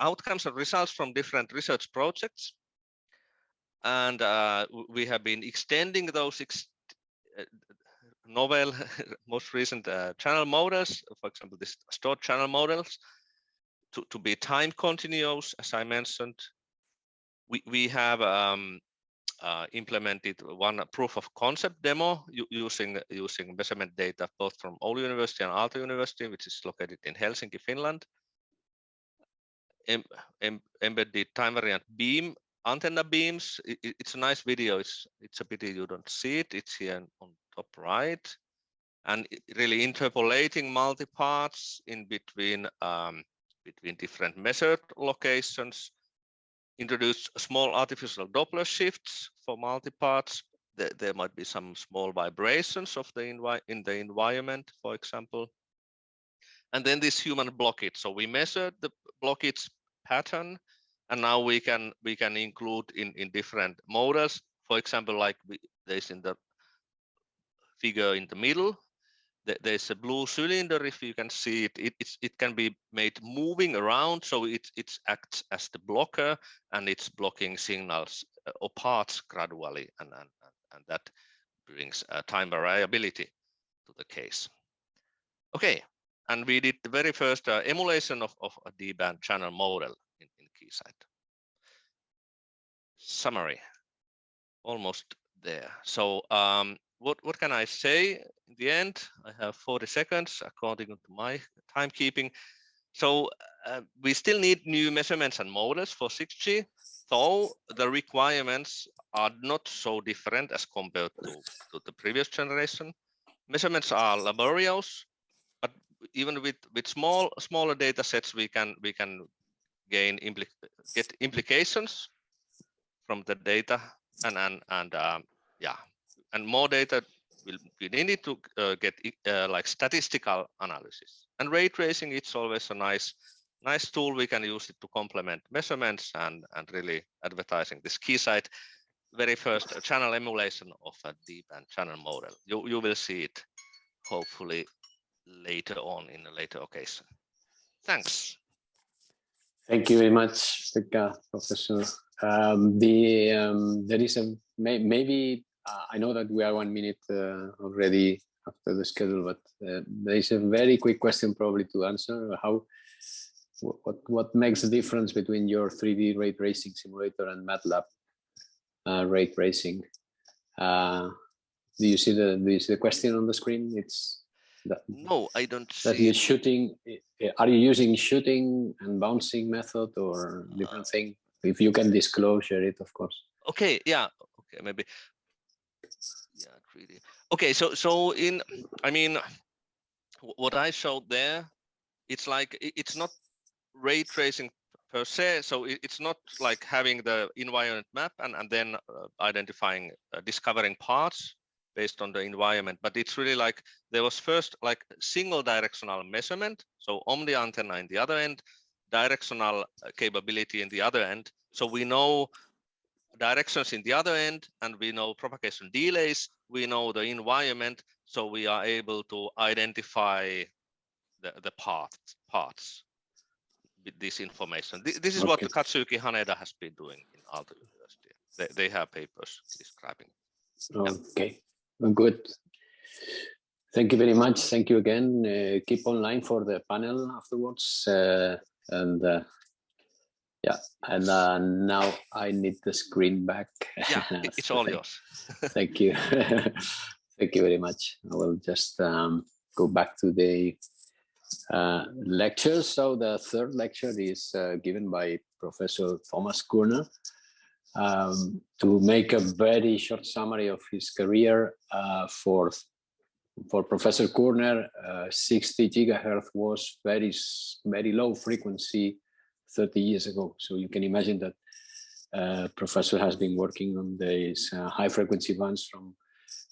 outcomes and results from different research projects, and we have been extending those novel, most recent channel models. For example, this stored channel models to be time continuous, as I mentioned. We have implemented one proof of concept demo using measurement data both from Oulu University and Aalto University, which is located in Helsinki, Finland. Embedded time variant beam antenna beams. It's a nice video. It's a pity you don't see it. It's here on top right, and really interpolating multiparts in between different measured locations. Introduced small artificial Doppler shifts for multiparts. There might be some small vibrations of in the environment, for example. And then this human blockage. So we measured the blockage pattern, and now we can include in different models. For example, like there's in the figure in the middle, there's a blue cylinder. If you can see it, it can be made moving around, so it acts as the blocker, and it's blocking signals or parts gradually, and that brings time variability to the case. Okay, and we did the very first emulation of a D-band channel model in Keysight. Summary, almost there. So what can I say in the end? I have 40 seconds according to my timekeeping. So we still need new measurements and models for 6G, though the requirements are not so different as compared to the previous generation. Measurements are laborious, but even with smaller data sets, we can get implications from the data, and more data will be needed to get like statistical analysis. And ray tracing, it's always a nice tool. We can use it to complement measurements and really advertising this Keysight very first channel emulation of a deep and channel model. You will see it hopefully later on in a later occasion. Thanks. Thank you very much, Professor. There is a maybe I know that we are 1 minute already after the schedule, but there is a very quick question probably to answer. What makes the difference between your 3D ray tracing simulator and MATLAB ray tracing? Do you see the question on the screen? It's no, I don't see. That you're shooting. Are you using shooting and bouncing method or different thing? If you can disclose, share it, of course. Okay, yeah, okay, maybe. Yeah, 3D. Okay, so in, I mean, what I showed there, it's like it's not ray tracing per se, so it's not like having the environment map and then identifying, discovering parts based on the environment, but it's really like there was first like single directional measurement, so omni antenna in the other end, directional capability in the other end, so we know directions in the other end and we know propagation delays, we know the environment, so we are able to identify the parts with this information. This is what Katsuki Haneda has been doing in Aalto University. They have papers describing. Okay, good. Thank you very much. Thank you again. Keep online for the panel afterwards. Yeah, and now I need the screen back. Yeah, it's all yours. Thank you. Thank you very much. I will just go back to the lectures. So the third lecture is given by Professor Thomas Kurner. To make a very short summary of his career, for Professor Kurner, 60 gigahertz was very low frequency 30 years ago. So you can imagine that Professor has been working on these high frequency bands from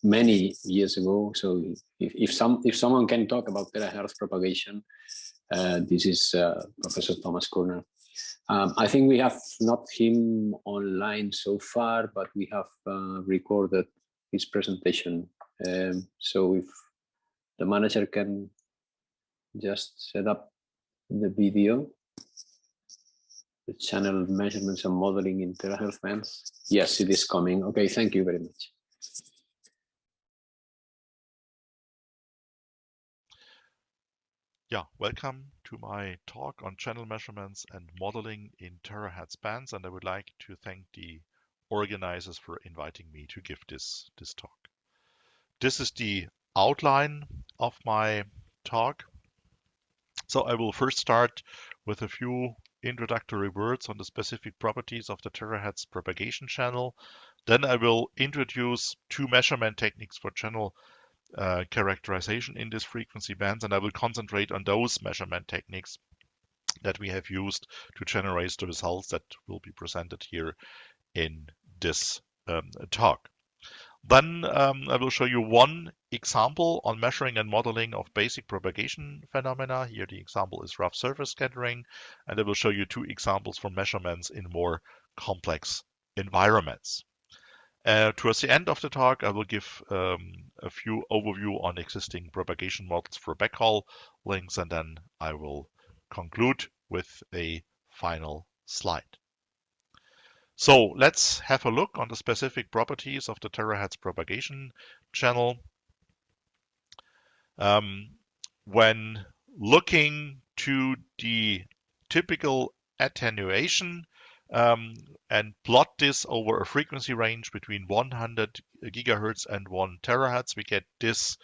many years ago. So if someone can talk about terahertz propagation, this is Professor Thomas Kurner. I think we have not him online so far, but we have recorded his presentation. So if the manager can just set up the video, the channel measurements and modeling in terahertz bands. Yes, it is coming. Okay, thank you very much. Yeah, welcome to my talk on channel measurements and modeling in terahertz bands, and I would like to thank the organizers for inviting me to give this talk. This is the outline of my talk. So I will first start with a few introductory words on the specific properties of the terahertz propagation channel. Then I will introduce two measurement techniques for channel characterization in this frequency bands, and I will concentrate on those measurement techniques that we have used to generate the results that will be presented here in this talk. Then I will show you one example on measuring and modeling of basic propagation phenomena. Here the example is rough surface scattering, and I will show you two examples for measurements in more complex environments. Towards the end of the talk, I will give a few overview on existing propagation models for backhaul links, and then I will conclude with a final slide. So let's have a look on the specific properties of the terahertz propagation channel. When looking to the typical attenuation, and plot this over a frequency range between 100 gigahertz and 1 terahertz, we get this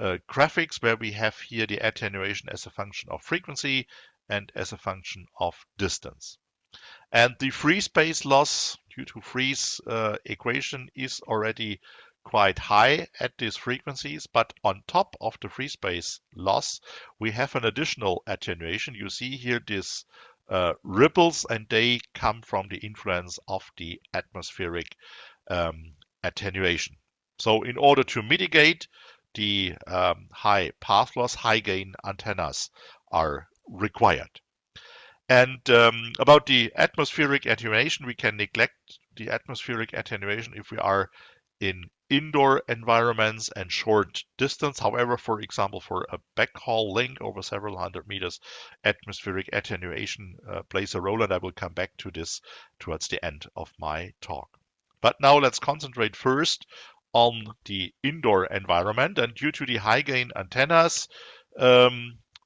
graphics where we have here the attenuation as a function of frequency and as a function of distance. And the free space loss due to Free's equation is already quite high at these frequencies, but on top of the free space loss, we have an additional attenuation. You see here this ripples, and they come from the influence of the atmospheric attenuation. So in order to mitigate the high path loss, high gain antennas are required. And about the atmospheric attenuation, we can neglect the atmospheric attenuation if we are in indoor environments and short distance. However, for example, for a backhaul link over several hundred meters, atmospheric attenuation plays a role, and I will come back to this towards the end of my talk. But now let's concentrate first on the indoor environment. And due to the high gain antennas,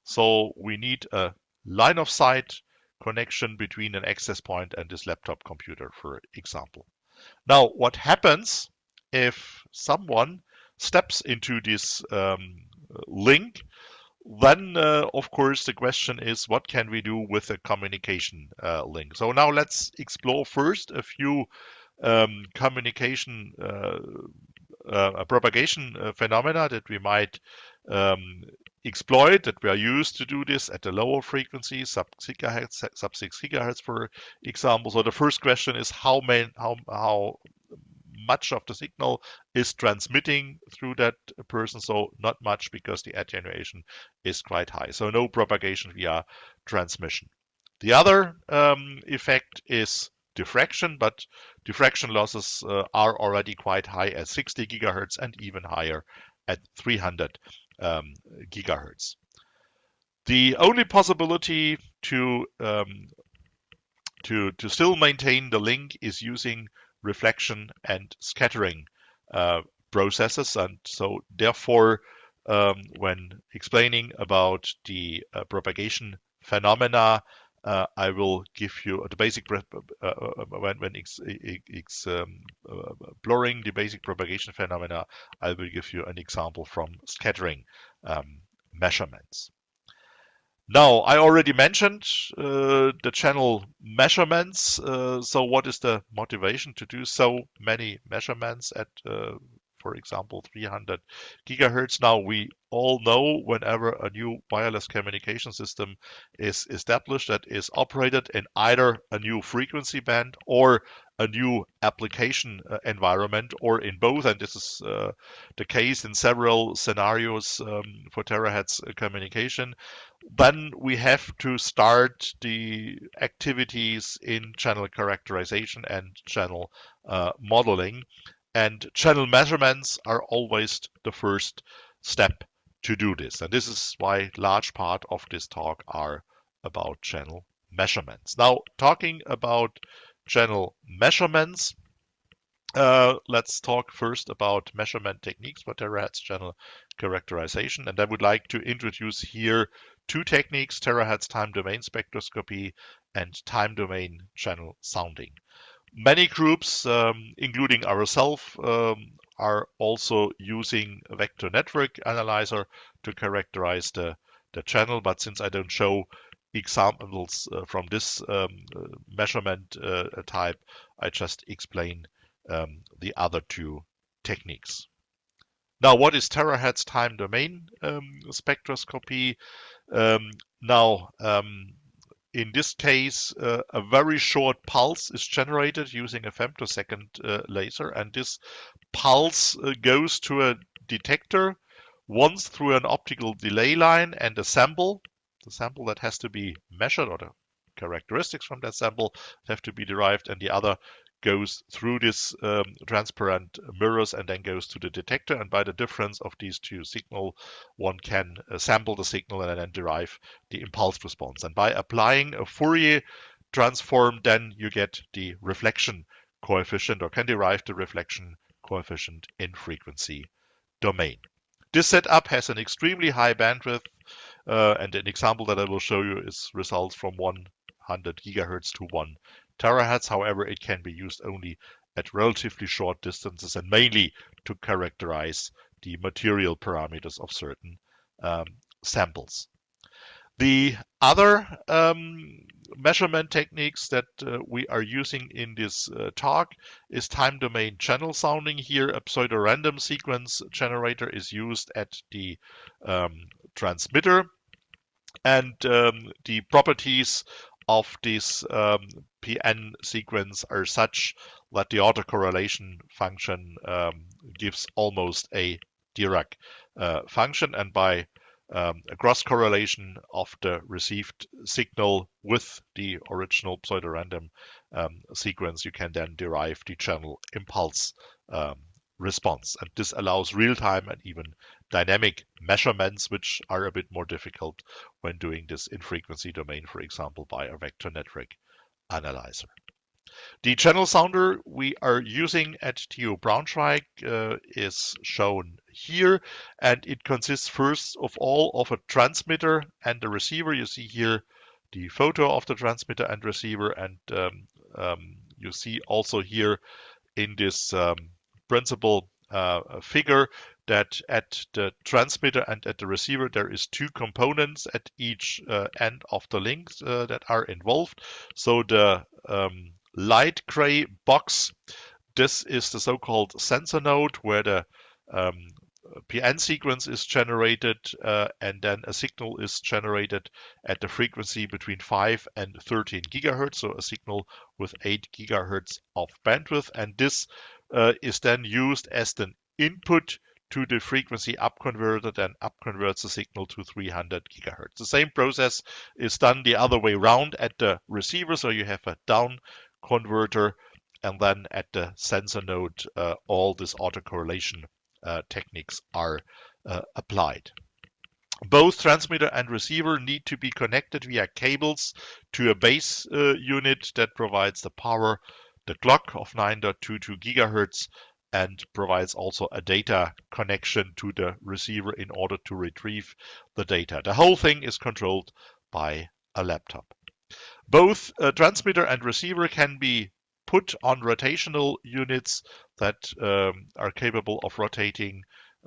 so we need a line of sight connection between an access point and this laptop computer, for example. Now, what happens if someone steps into this link? Then, of course, the question is, what can we do with a communication link? So now let's explore first a few communication propagation phenomena that we might exploit, that we are used to do this at the lower frequency, sub 6 gigahertz, for example. So the first question is how much of the signal is transmitting through that person. So not much, because the attenuation is quite high. So no propagation via transmission. The other effect is diffraction, but diffraction losses are already quite high at 60 gigahertz and even higher at 300 gigahertz. The only possibility to still maintain the link is using reflection and scattering processes, and so therefore when explaining about the propagation phenomena, I will give you the basic when exploring the basic propagation phenomena, I will give you an example from scattering measurements. Now, I already mentioned the channel measurements. So what is the motivation to do so many measurements at, for example, 300 gigahertz? Now, we all know whenever a new wireless communication system is established that is operated in either a new frequency band or a new application environment, or in both, and this is the case in several scenarios for terahertz communication, then we have to start the activities in channel characterization and channel modeling. And channel measurements are always the first step to do this. And this is why large part of this talk are about channel measurements. Now, talking about channel measurements, let's talk first about measurement techniques for terahertz channel characterization. And I would like to introduce here two techniques: terahertz time domain spectroscopy and time domain channel sounding. Many groups, including ourselves, are also using a vector network analyzer to characterize the channel, but since I don't show examples from this measurement type, I just explain the other two techniques. Now, what is terahertz time domain spectroscopy? In this case, a very short pulse is generated using a femtosecond laser, and this pulse goes to a detector once through an optical delay line and a sample. The sample that has to be measured, or the characteristics from that sample have to be derived, and the other goes through this transparent mirrors and then goes to the detector. And by the difference of these two signals, one can sample the signal and then derive the impulse response. And by applying a Fourier transform, then you get the reflection coefficient, or can derive the reflection coefficient in frequency domain. This setup has an extremely high bandwidth, and an example that I will show you is results from 100 gigahertz to 1 terahertz. However, it can be used only at relatively short distances and mainly to characterize the material parameters of certain samples. The other measurement techniques that we are using in this talk is time domain channel sounding. Here, a pseudo-random sequence generator is used at the transmitter, and the properties of this PN sequence are such that the autocorrelation function gives almost a Dirac function, and by a cross correlation of the received signal with the original pseudo-random sequence, you can then derive the channel impulse response. And this allows real-time and even dynamic measurements, which are a bit more difficult when doing this in frequency domain, for example, by a vector network analyzer. The channel sounder we are using at TU Braunschweig is shown here, and it consists first of all of a transmitter and a receiver. You see here the photo of the transmitter and receiver, and you see also here in this principal figure that at the transmitter and at the receiver there is two components at each end of the links that are involved. So the light gray box, this is the so-called sensor node where the PN sequence is generated and then a signal is generated at the frequency between 5 and 13 gigahertz, so a signal with 8 gigahertz of bandwidth, and this is then used as an input to the frequency up converter, then up converts the signal to 300 gigahertz. The same process is done the other way around at the receiver, so you have a down converter, and then at the sensor node all this autocorrelation techniques are applied. Both transmitter and receiver need to be connected via cables to a base unit that provides the power, the clock of 9.22 gigahertz, and provides also a data connection to the receiver in order to retrieve the data. The whole thing is controlled by a laptop. Both transmitter and receiver can be put on rotational units that are capable of rotating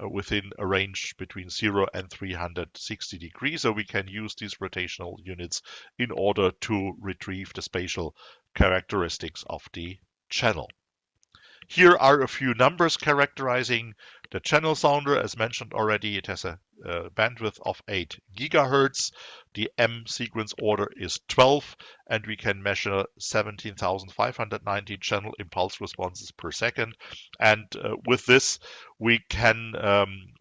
within a range between 0 and 360 degrees. So we can use these rotational units in order to retrieve the spatial characteristics of the channel. Here are a few numbers characterizing the channel sounder. As mentioned already, it has a bandwidth of 8 gigahertz. The M sequence order is 12, and we can measure 17,590 channel impulse responses per second. And with this, we can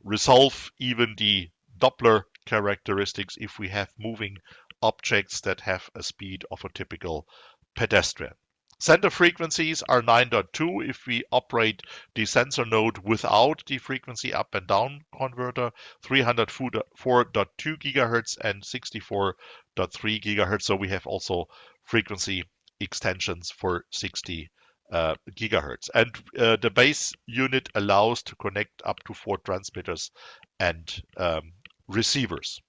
resolve even the Doppler characteristics if we have moving objects that have a speed of a typical pedestrian. Center frequencies are 9.2 if we operate the sensor node without the frequency up and down converter, 304.2 gigahertz and 64.3 gigahertz. So we have also frequency extensions for 60 gigahertz. And the base unit allows to connect up to 4 transmitters and receivers.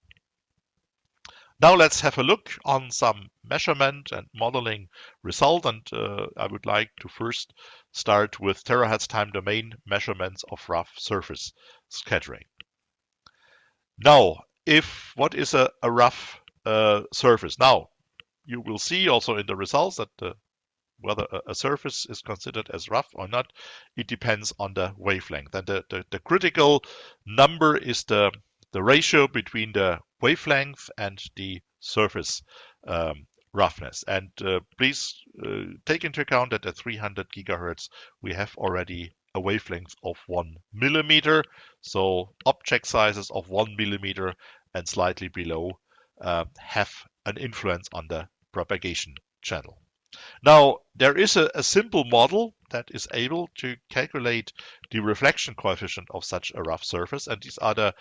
Now let's have a look on some measurement and modeling result, and I would like to first start with terahertz time domain measurements of rough surface scattering. Now, what is a rough surface? Now, you will see also in the results that whether a surface is considered as rough or not, it depends on the wavelength. And the critical number is the ratio between the wavelength and the surface roughness. And please take into account that at 300 gigahertz, we have already a wavelength of 1 millimeter. So object sizes of 1 millimeter and slightly below have an influence on the propagation channel. Now, there is a simple model that is able to calculate the reflection coefficient of such a rough surface, and these are the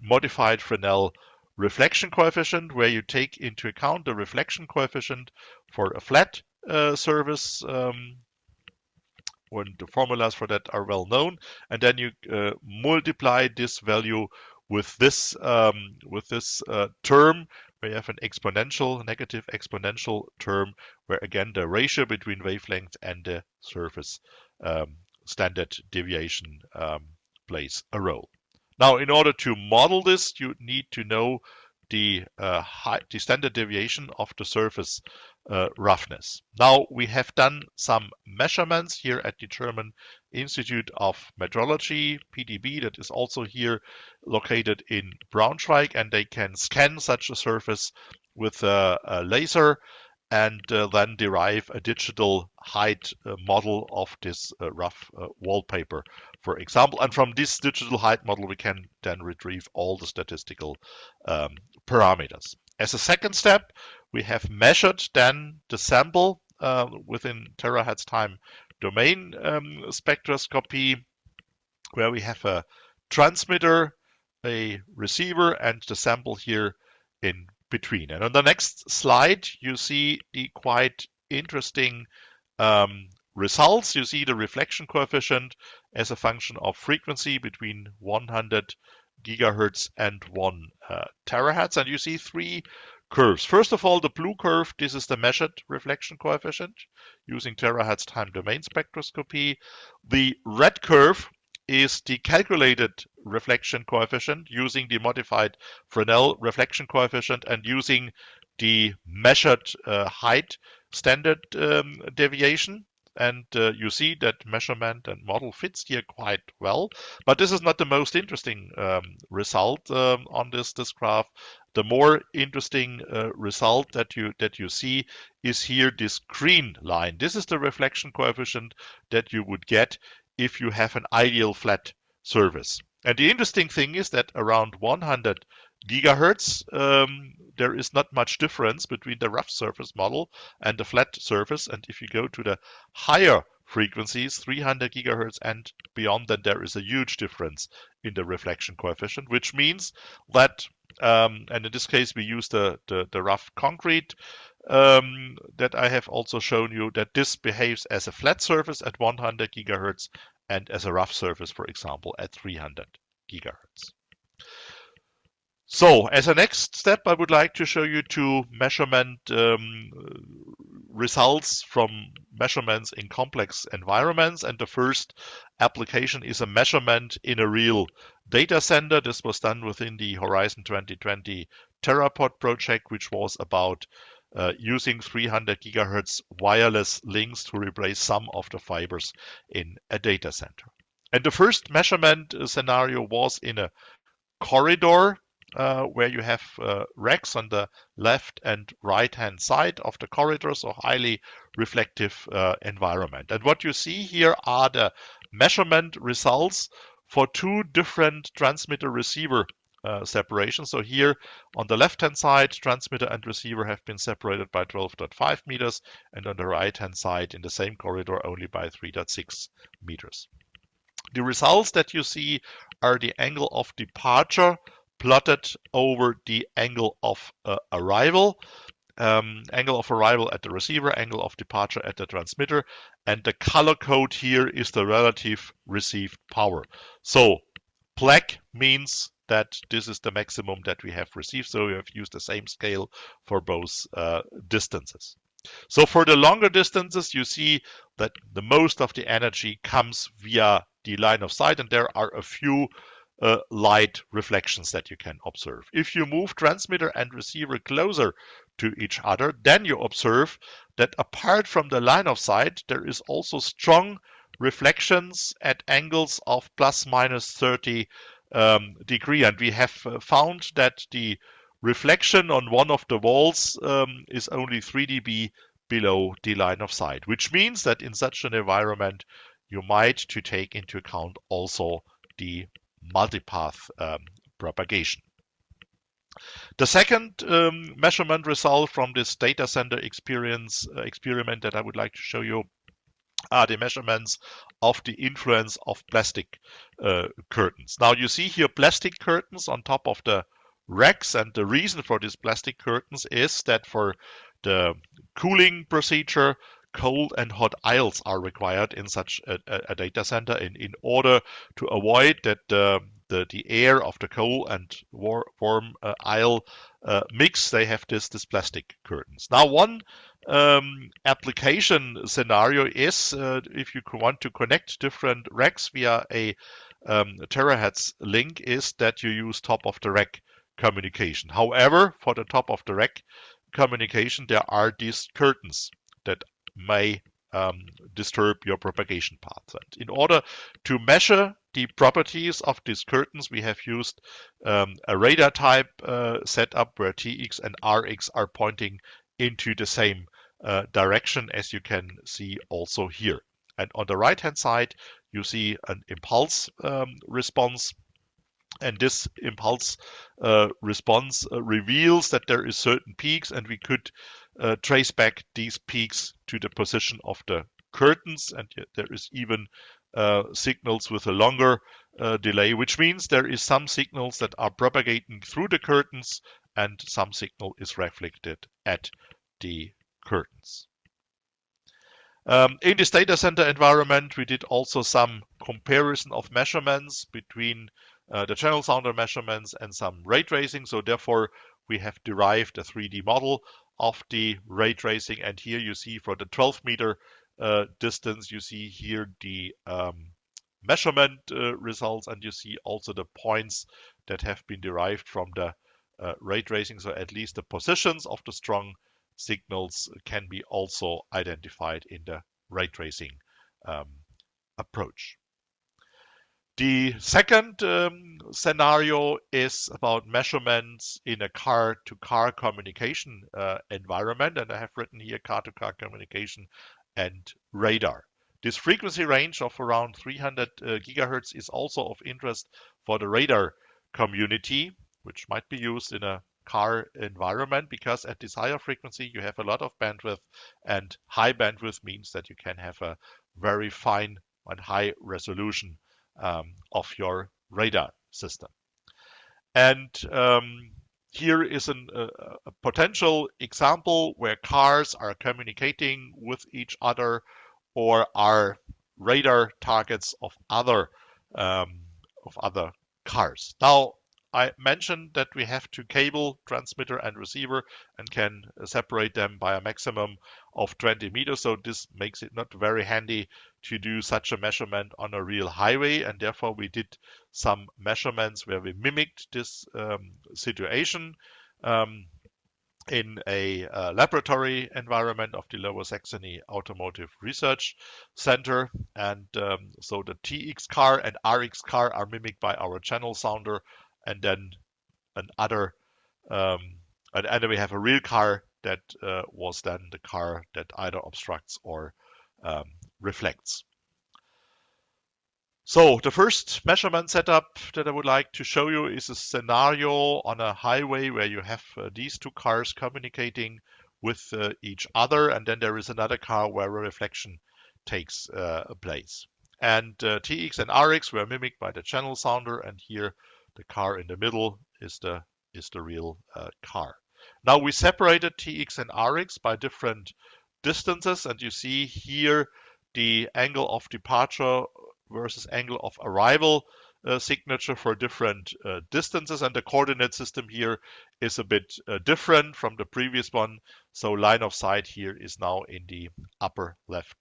modified Fresnel reflection coefficient, where you take into account the reflection coefficient for a flat surface, when the formulas for that are well known, and then you multiply this value with this term, where you have an exponential, negative exponential term, where again the ratio between wavelength and the surface standard deviation plays a role. Now, in order to model this, you need to know the standard deviation of the surface roughness. Now, we have done some measurements here at the German Institute of Metrology, PDB, that is also here located in Braunschweig, and they can scan such a surface with a laser and then derive a digital height model of this rough wallpaper, for example. And from this digital height model, we can then retrieve all the statistical parameters. As a second step, we have measured then the sample within terahertz time domain spectroscopy. where we have a transmitter, a receiver, and the sample here in between. And on the next slide, you see the quite interesting results. You see the reflection coefficient as a function of frequency between 100 gigahertz and 1 terahertz. And you see three curves. First of all, the blue curve, this is the measured reflection coefficient using terahertz time domain spectroscopy. The red curve is the calculated reflection coefficient using the modified Fresnel reflection coefficient and using the measured height standard deviation. And you see that measurement and model fits here quite well. But this is not the most interesting result on this graph. The more interesting result that you see is here this green line. This is the reflection coefficient that you would get if you have an ideal flat surface. And the interesting thing is that around 100 gigahertz, there is not much difference between the rough surface model and the flat surface. And if you go to the higher frequencies, 300 gigahertz and beyond, then there is a huge difference in the reflection coefficient, which means that, and in this case, we use the rough concrete that I have also shown you, that this behaves as a flat surface at 100 gigahertz and as a rough surface, for example, at 300 gigahertz. So as a next step, I would like to show you two measurement results from measurements in complex environments. And the first application is a measurement in a real data center. This was done within the Horizon 2020 Terapod project, which was about using 300 gigahertz wireless links to replace some of the fibers in a data center. And the first measurement scenario was in a corridor where you have racks on the left and right hand side of the corridor, so highly reflective environment. And what you see here are the measurement results for two different transmitter receiver separations. So here on the left hand side, transmitter and receiver have been separated by 12.5 meters, and on the right hand side in the same corridor only by 3.6 meters. The results that you see are the angle of departure plotted over the angle of arrival. Angle of arrival at the receiver, angle of departure at the transmitter, and the color code here is the relative received power. So black means that this is the maximum that we have received, so we have used the same scale for both distances. So for the longer distances, you see that the most of the energy comes via the line of sight, and there are a few light reflections that you can observe. If you move transmitter and receiver closer to each other, then you observe that apart from the line of sight, there is also strong reflections at angles of plus minus 30 degree. And we have found that the reflection on one of the walls is only 3 dB below the line of sight, which means that in such an environment, you might to take into account also the multipath propagation. The second measurement result from this data center experiment that I would like to show you are the measurements of the influence of plastic curtains. Now you see here plastic curtains on top of the racks, and the reason for these plastic curtains is that for the cooling procedure, cold and hot aisles are required in such a data center in order to avoid that the air of the cold and warm aisle mix. They have this plastic curtains. Now one application scenario is if you want to connect different racks via a terahertz link, is that you use top of the rack communication. However, for the top of the rack communication, there are these curtains that may disturb your propagation path. And in order to measure the properties of these curtains, we have used a radar type setup where TX and RX are pointing into the same direction, as you can see also here. And on the right hand side, you see an impulse response. And this impulse response reveals that there is certain peaks, and we could trace back these peaks to the position of the curtains. And there is even signals with a longer delay, which means there is some signals that are propagating through the curtains and some signal is reflected at the curtains. In this data center environment, we did also some comparison of measurements between the channel sounder measurements and some ray tracing. So therefore, we have derived a 3D model of the ray tracing. And here you see for the 12-meter distance, you see here the measurement results, and you see also the points that have been derived from the ray tracing. So at least the positions of the strong signals can be also identified in the ray tracing approach. The second scenario is about measurements in a car-to-car communication environment, and I have written here car-to-car communication and radar. This frequency range of around 300 gigahertz is also of interest for the radar community, which might be used in a car environment, because at this higher frequency you have a lot of bandwidth, and high bandwidth means that you can have a very fine and high resolution of your radar system. And here is a potential example where cars are communicating with each other or are radar targets of other cars. Now, I mentioned that we have to cable transmitter and receiver and can separate them by a maximum of 20 meters. So this makes it not very handy to do such a measurement on a real highway. And therefore we did some measurements where we mimicked this situation in a laboratory environment of the Lower Saxony Automotive Research Center. And so the TX car and RX car are mimicked by our channel sounder, and then and then we have a real car that was then the car that either obstructs or reflects. So the first measurement setup that I would like to show you is a scenario on a highway where you have these two cars communicating with each other, and then there is another car where a reflection takes place. And TX and RX were mimicked by the channel sounder, and here the car in the middle is the real car. Now we separated TX and RX by different distances, and you see here the angle of departure versus angle of arrival signature for different distances, and the coordinate system here is a bit different from the previous one. So line of sight here is now in the upper left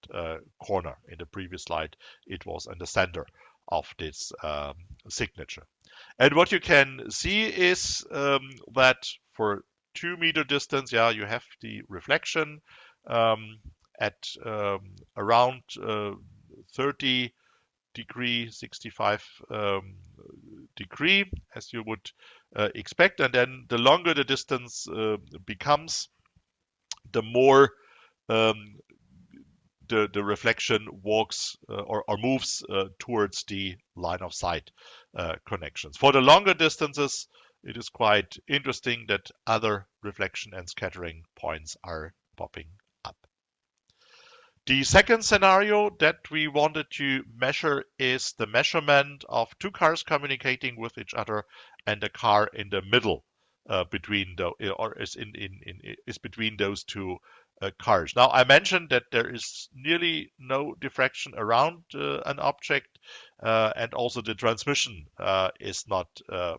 corner. In the previous slide, it was in the center of this signature. And what you can see is that for 2 meter distance, you have the reflection at around 30 degree, 65 degree, as you would expect. And then the longer the distance becomes, the more the reflection walks or moves towards the line of sight connections. For the longer distances, it is quite interesting that other reflection and scattering points are popping up. The second scenario that we wanted to measure is the measurement of two cars communicating with each other and a car in the middle between those two cars. Now, I mentioned that there is nearly no diffraction around an object, and also the transmission is not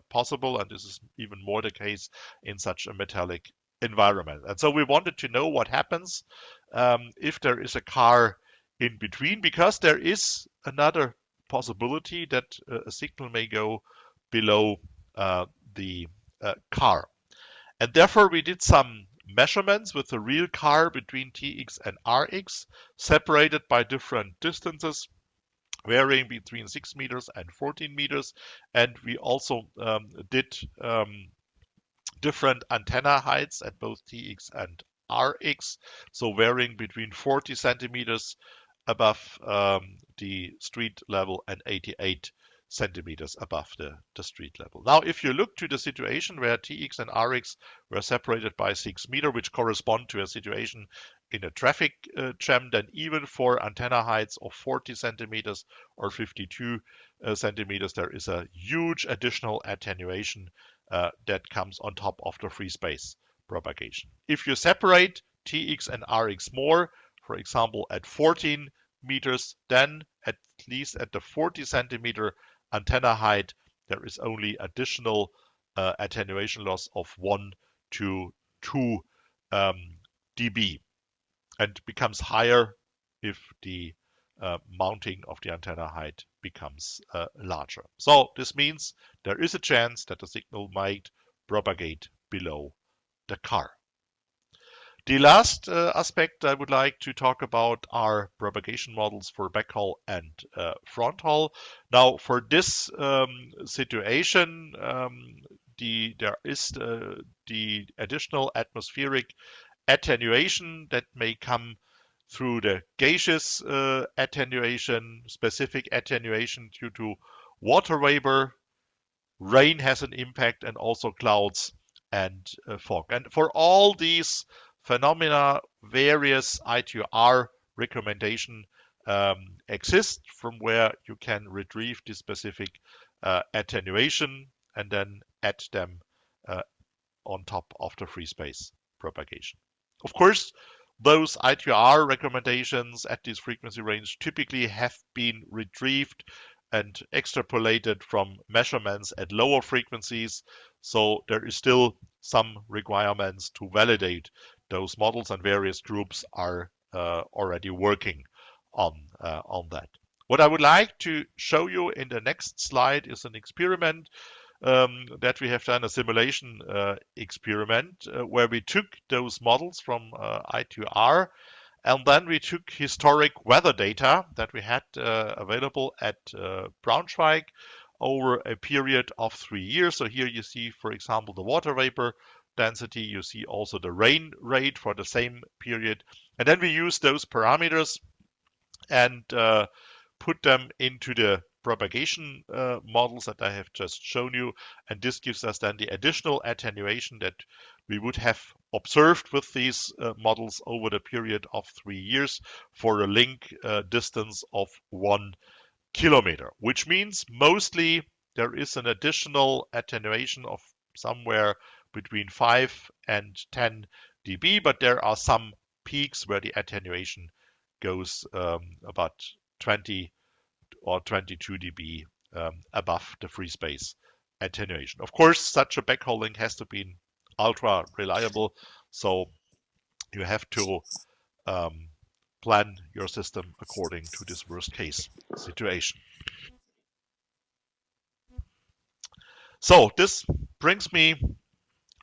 possible, and this is even more the case in such a metallic environment. And so we wanted to know what happens if there is a car in between, because there is another possibility that a signal may go below the car. And therefore we did some measurements with the real car between TX and RX, separated by different distances, varying between 6 meters and 14 meters. And we also did different antenna heights at both TX and RX, so varying between 40 centimeters above the street level and 88 centimeters above the street level. Now, if you look to the situation where TX and RX were separated by 6 meters, which correspond to a situation in a traffic jam, then even for antenna heights of 40 centimeters or 52 centimeters, there is a huge additional attenuation that comes on top of the free space propagation. If you separate TX and RX more, for example, at 14 meters, then at least at the 40 centimeter antenna height, there is only additional attenuation loss of 1 to 2 dB, and becomes higher if the mounting of the antenna height becomes larger. So this means there is a chance that the signal might propagate below the car. The last aspect I would like to talk about are propagation models for backhaul and fronthaul. Now, for this situation, there is the additional atmospheric attenuation that may come through the gaseous attenuation, specific attenuation due to water vapor. Rain has an impact, and also clouds and fog. And for all these phenomena, various I2R recommendation exist from where you can retrieve the specific attenuation and then add them on top of the free space propagation. Of course, those I2R recommendations at this frequency range typically have been retrieved and extrapolated from measurements at lower frequencies. So there is still some requirements to validate those models, and various groups are already working on that. What I would like to show you in the next slide is an experiment that we have done, a simulation experiment where we took those models from I2R, and then we took historic weather data that we had available at Braunschweig over a period of 3 years. So here you see, for example, the water vapor density. You see also the rain rate for the same period. And then we use those parameters and put them into the propagation models that I have just shown you. And this gives us then the additional attenuation that we would have observed with these models over the period of 3 years for a link distance of 1 kilometer, which means mostly there is an additional attenuation of somewhere between 5 and 10 dB, but there are some peaks where the attenuation goes about 20 or 22 dB above the free space attenuation. Of course, such a backhaul link has to be ultra reliable, so you have to plan your system according to this worst case situation. So this brings me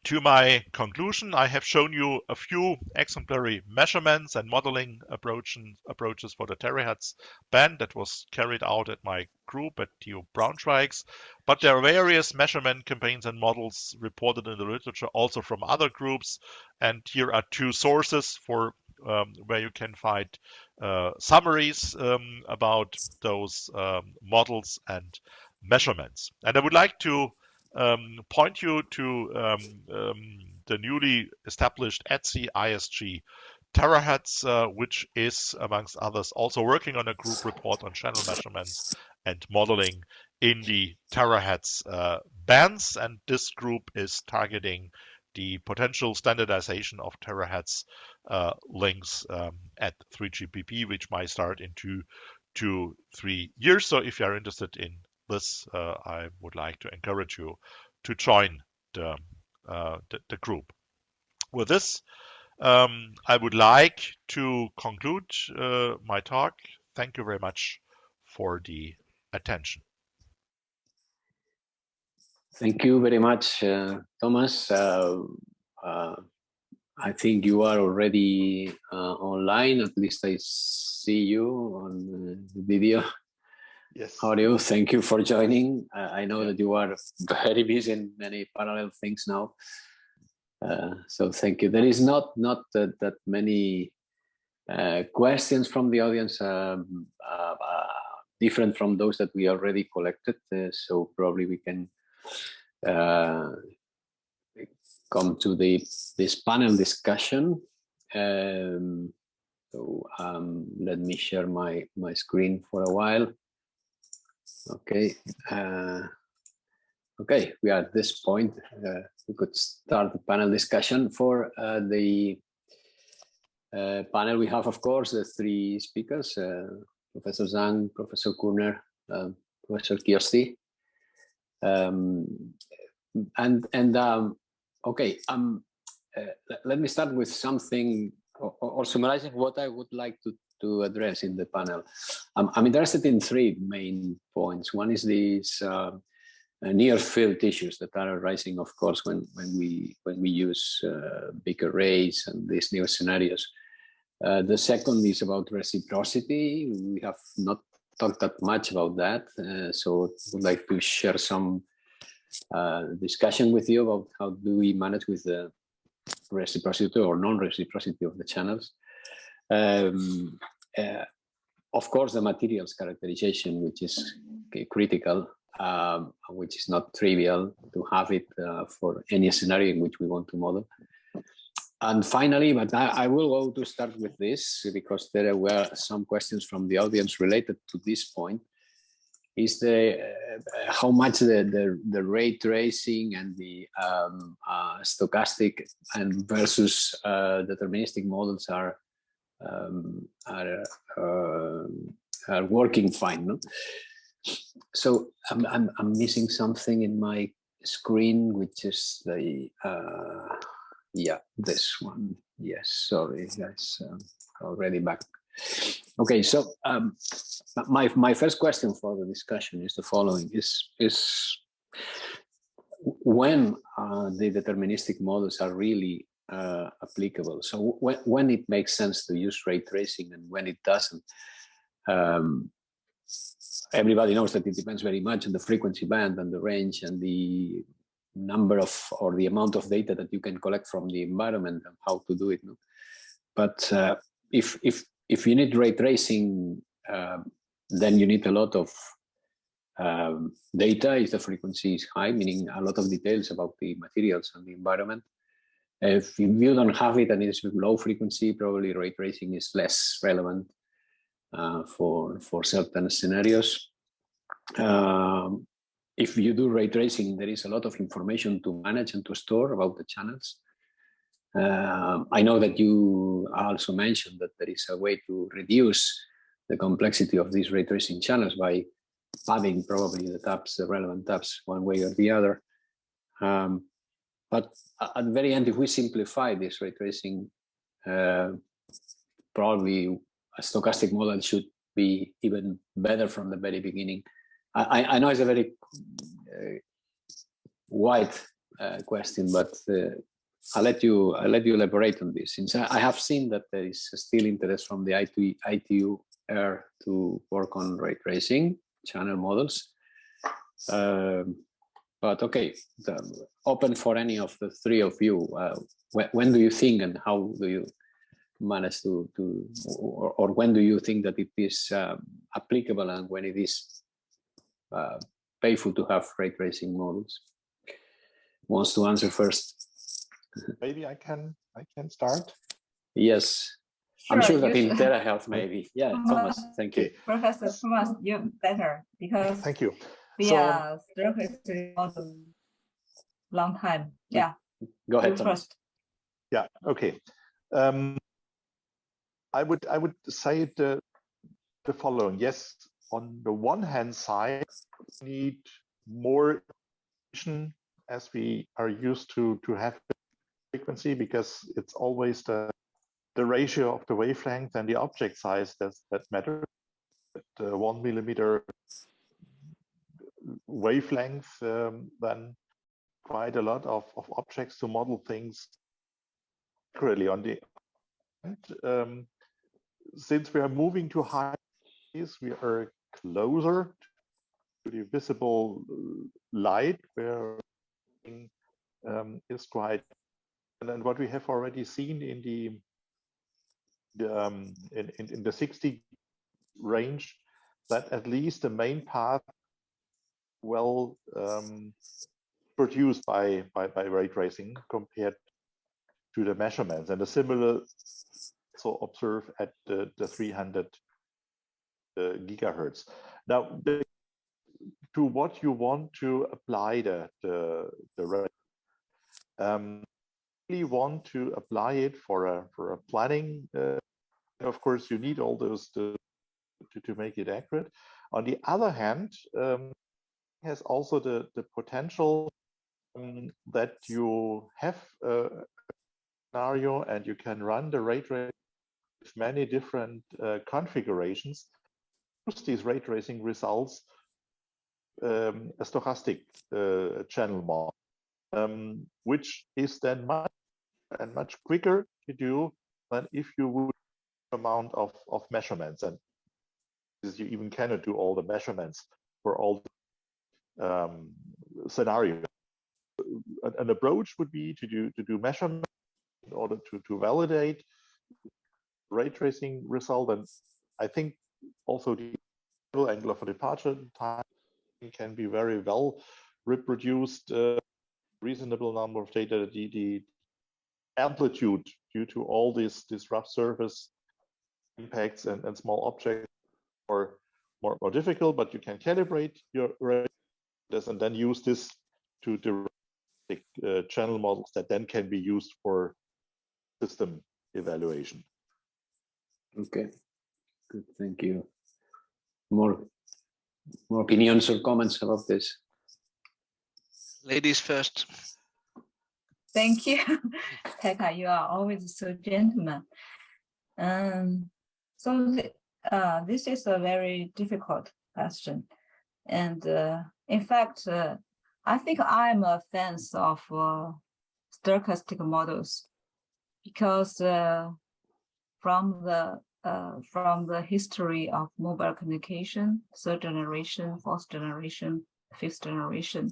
to my conclusion. I have shown you a few exemplary measurements and modeling approaches for the terahertz band that was carried out at my group at TU Braunschweig. But there are various measurement campaigns and models reported in the literature also from other groups. And here are 2 sources for where you can find summaries about those models and measurements. And I would like to point you to the newly established ETSI ISG Terahertz, which is, amongst others, also working on a group report on channel measurements and modeling in the terahertz bands. And this group is targeting the potential standardization of terahertz links at 3GPP, which might start in 2 to 3 years. So if you are interested in this, I would like to encourage you to join the group. With this, I would like to conclude my talk. Thank you very much for the attention. Thank you very much, Thomas. I think you are already online. At least I see you on the video. Yes. How are you? Thank you for joining. I know that you are very busy in many parallel things now. So thank you. There is not that many questions from the audience, different from those that we already collected. So probably we can come to this panel discussion. Let me share my screen for a while. Okay. Okay, we are at this point. We could start the panel discussion. For the panel, we have, of course, the three speakers, Professor Zhang, Professor Kurner, Professor Kiosti. Okay, let me start with something, or summarizing what I would like to address in the panel. I'm interested in three main points. One is these near field issues that are arising, of course, when we use big arrays and these new scenarios. The second is about reciprocity. We have not talked that much about that, so I would like to share some discussion with you about how do we manage with the reciprocity or non-reciprocity of the channels. Of course, the materials characterization, which is critical, which is not trivial to have it for any scenario in which we want to model. And finally, but I will go to start with this because there were some questions from the audience related to this point, is how much the ray tracing and the stochastic and versus deterministic models are working fine. No? So I'm missing something in my screen, which is the yeah, this one. Yes, sorry guys, already back. Okay, so my first question for the discussion is the following: is when the deterministic models are really applicable? So when it makes sense to use ray tracing and when it doesn't. Everybody knows that it depends very much on the frequency band and the range and the number of or the amount of data that you can collect from the environment and how to do it. No? But if you need ray tracing, then you need a lot of data if the frequency is high, meaning a lot of details about the materials and the environment. If you don't have it and it's low frequency, probably ray tracing is less relevant for certain scenarios. If you do ray tracing, there is a lot of information to manage and to store about the channels. I know that you also mentioned that there is a way to reduce the complexity of these ray tracing channels by padding probably the tabs, the relevant tabs, one way or the other. But at the very end, if we simplify this ray tracing, probably a stochastic model should be even better from the very beginning. I know it's a very wide question, but I'll let you elaborate on this. Since I have seen that there is still interest from the ITU to work on ray tracing channel models. But okay, open for any of the three of you. When do you think and how do you manage to or when do you think that it is applicable and when it is painful to have ray tracing models? Who wants to answer first? Maybe I can start. Yes, sure, I'm sure that in Terahertz maybe. Yeah, Thomas, thank you. Professor Thomas, you better because thank you. We are struggling for long time. Yeah. Go ahead, Thomas. First. Yeah. Okay. I would say the following. Yes, on the one hand side, we need more information as we are used to have frequency, because it's always the ratio of the wavelength and the object size that matters. The 1 millimeter wavelength, then quite a lot of objects to model things accurately. On the end, since we are moving to high, we are closer to the visible light, where is quite, and then what we have already seen in the 60 range, that at least the main path produced by ray tracing compared the measurements, and a similar so observe at the 300 gigahertz. Now, to what you want to apply the rate. Really want to apply it for a planning. Of course, you need all those to make it accurate. On the other hand, has also the potential that you have a scenario and you can run the ray tracing with many different configurations. Use these ray tracing results a stochastic channel model, which is then much quicker to do than if you would amount of measurements, and you even cannot do all the measurements for all scenarios. An approach would be to do measurements in order to validate ray tracing result, and I think also the angular for departure time can be very well reproduced. Reasonable number of data. The amplitude due to all this rough surface impacts and small objects are more difficult, but you can calibrate your this and then use this to the channel models that then can be used for system evaluation. Okay, good, thank you. More opinions or comments about this? Ladies first. Thank you, Pekka. You are always so gentleman. This is a very difficult question, and in fact, I think I'm a fan of stochastic models because from the history of mobile communication, third generation, fourth generation, fifth generation,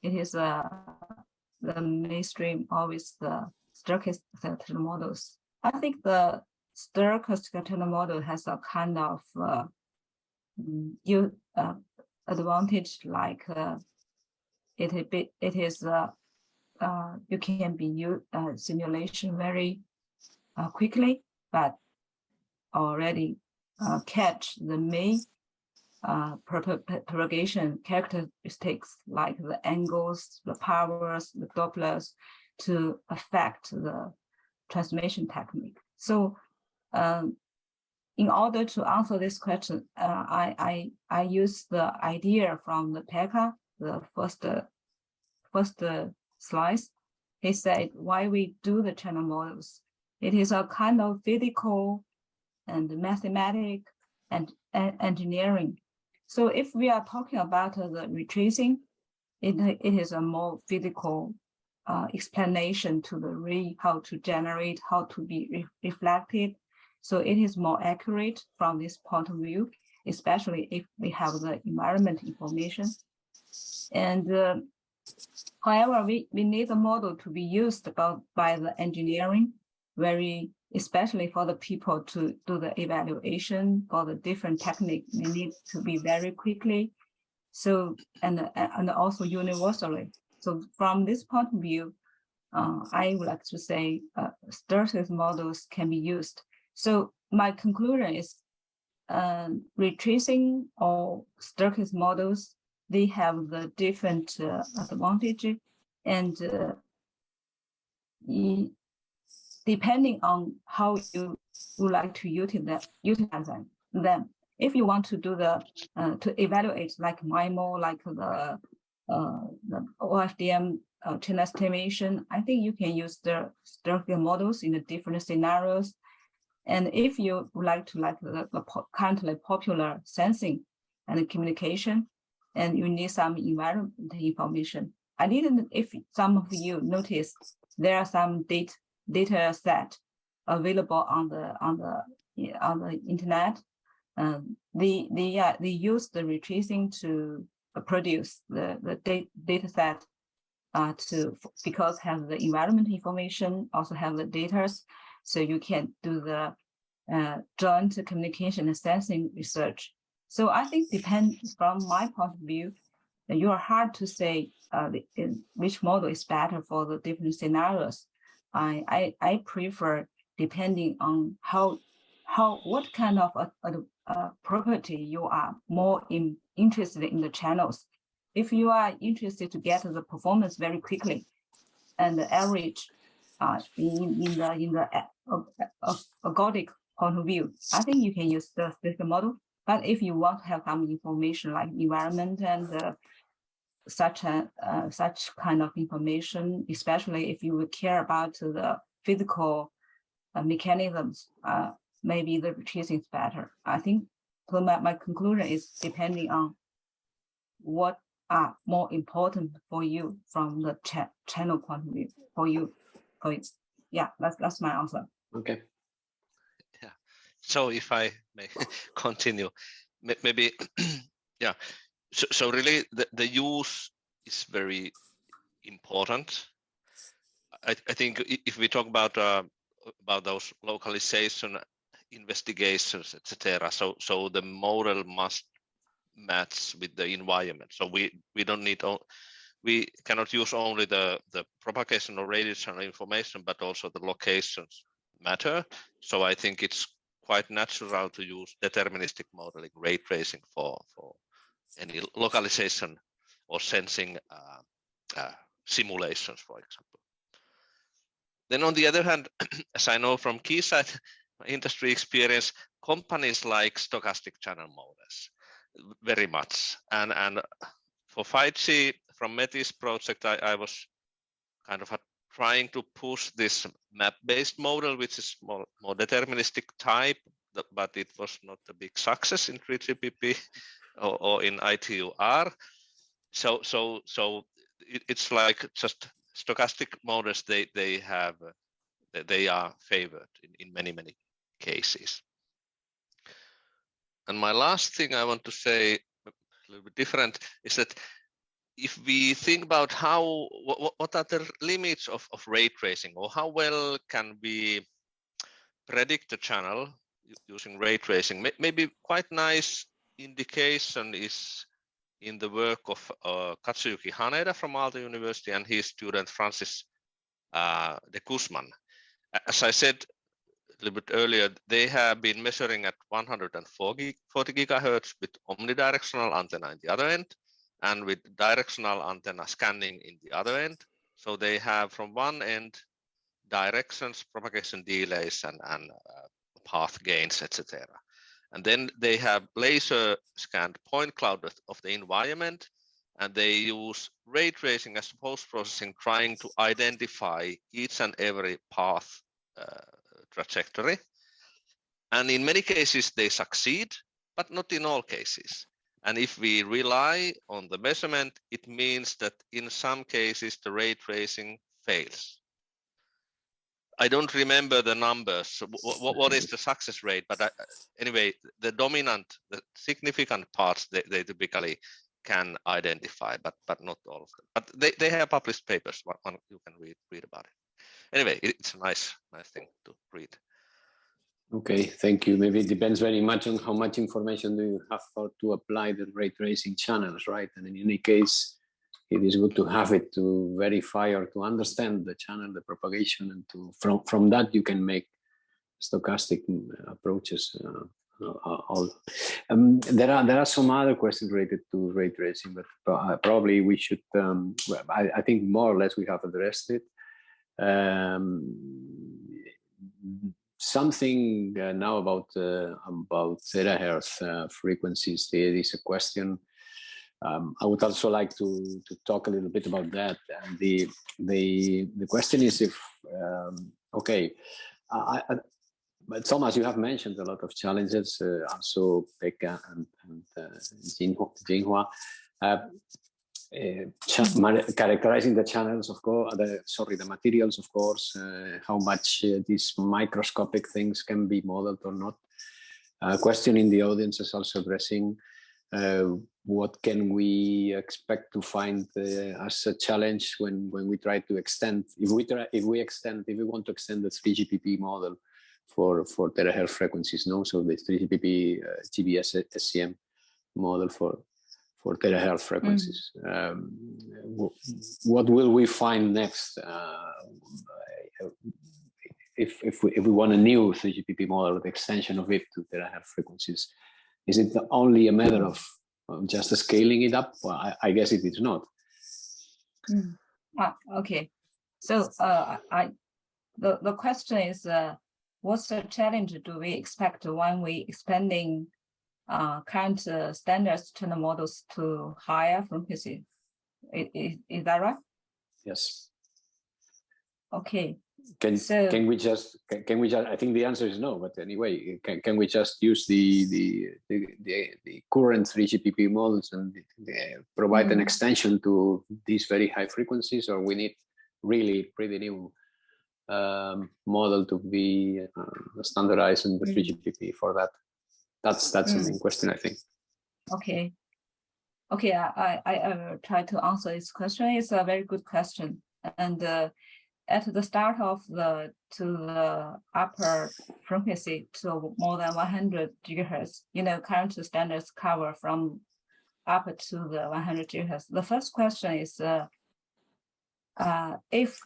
it is the mainstream always the stochastic models. I think the stochastic model has a kind of advantage, like it is you can be use simulation very quickly, but already catch the main propagation characteristics like the angles, the powers, the Dopplers to affect the transmission technique. So in order to answer this question, I use the idea from the Pekka, the first slides. He said why we do the channel models. It is a kind of physical and mathematical and engineering. So if we are talking about the retracing, it is a more physical explanation to the ray, how to generate, how to be reflected. So it is more accurate from this point of view, especially if we have the environment information. And however, we need the model to be used by the engineering, especially for the people to do the evaluation for the different techniques. They need to be very quickly, so and also universally. So from this point of view, I would like to say stochastic models can be used. So my conclusion is retracing or stochastic models, they have the different advantage, and depending on how you would like to utilize them. If you want to do to evaluate like MIMO, like the OFDM chain estimation, I think you can use the stochastic models in the different scenarios. And if you would like to the currently popular sensing and communication, and you need some environment information, I didn't. If some of you notice, there are some data set available on the internet. They use the retracing to produce the data set because have the environment information, also have the data, so you can do the joint communication and sensing research. So I think depends from my point of view, you are hard to say which model is better for the different scenarios. I prefer depending on what kind of a property you are more interested in the channels. If you are interested to get the performance very quickly and the average in the ergodic point of view, I think you can use the statistical model. But if you want to have some information like environment and such kind of information, especially if you care about the physical mechanisms, maybe the ray tracing is better. I think so. My conclusion is depending on what are more important for you from the channel point of view. Yeah, that's my answer. Okay. Yeah. So if I may continue, maybe yeah. So really, the use is very important. I think if we talk about those localization investigations, etc. So the model must match with the environment. So we don't need, we cannot use only the propagation or radio channel information, but also the locations matter. So I think it's quite natural to use deterministic modeling, ray tracing for any localization or sensing simulations, for example. Then on the other hand, as I know from Keysight industry experience, companies like stochastic channel models very much. And for 5G from Meti's project, I was kind of trying to push this map-based model, which is more deterministic type, but it was not a big success in 3GPP or in ITUR. So it's like just stochastic models, they are favored in many cases. And my last thing I want to say, a little bit different, is that if we think about what are the limits of ray tracing, or how well can we predict the channel using ray tracing, maybe quite nice indication is in the work of Katsuyuki Haneda from Aalto University and his student Francis de Guzman. As I said a little bit earlier, they have been measuring at 140 gigahertz with omnidirectional antenna in the other end and with directional antenna scanning in the other end. So they have from one end directions, propagation delays, and path gains, etc. And then they have laser scanned point cloud of the environment, and they use ray tracing as post-processing, trying to identify each and every path trajectory. And in many cases they succeed, but not in all cases. And if we rely on the measurement, it means that in some cases the ray tracing fails. I don't remember the numbers, what is the success rate, but anyway, the significant parts they typically can identify, but not all of them. But they have published papers, one you can read about it. Anyway, it's a nice thing to read. Okay, thank you. Maybe it depends very much on how much information do you have to apply the ray tracing channels, right? And in any case, it is good to have it to verify or to understand the channel, the propagation, and from that you can make stochastic approaches. There are some other questions related to ray tracing, but probably we should. I think more or less we have addressed it. Something now about terahertz frequencies. There is a question. I would also like to talk a little bit about that. And the question is if okay, but Thomas, you have mentioned a lot of challenges. Also, Pekka and Jinhua. Characterizing the channels, of course, the materials, of course, how much these microscopic things can be modeled or not. Question in the audience is also addressing what can we expect to find as a challenge when we try to extend, if we want to extend the 3GPP model for terahertz frequencies, no? So the 3GPP GBS SCM model for terahertz frequencies. What will we find next? if we want a new 3GPP model, the extension of it to terahertz frequencies, is it only a matter of just scaling it up? Well, I guess it is not. Okay. So the question is, what's the challenge do we expect when we expanding current standards channel models to higher frequency? Is that right? Yes. Okay. Can we just I think the answer is no, but anyway, can we just use the current 3GPP models and provide an extension to these very high frequencies, or we need really pretty new model to be standardized in the 3GPP for that? That's the main question, I think. Okay. Okay, I will try to answer this question. It's a very good question. And at the start of the upper frequency to more than 100 gigahertz, current standards cover from up to the 100 gigahertz. The first question is if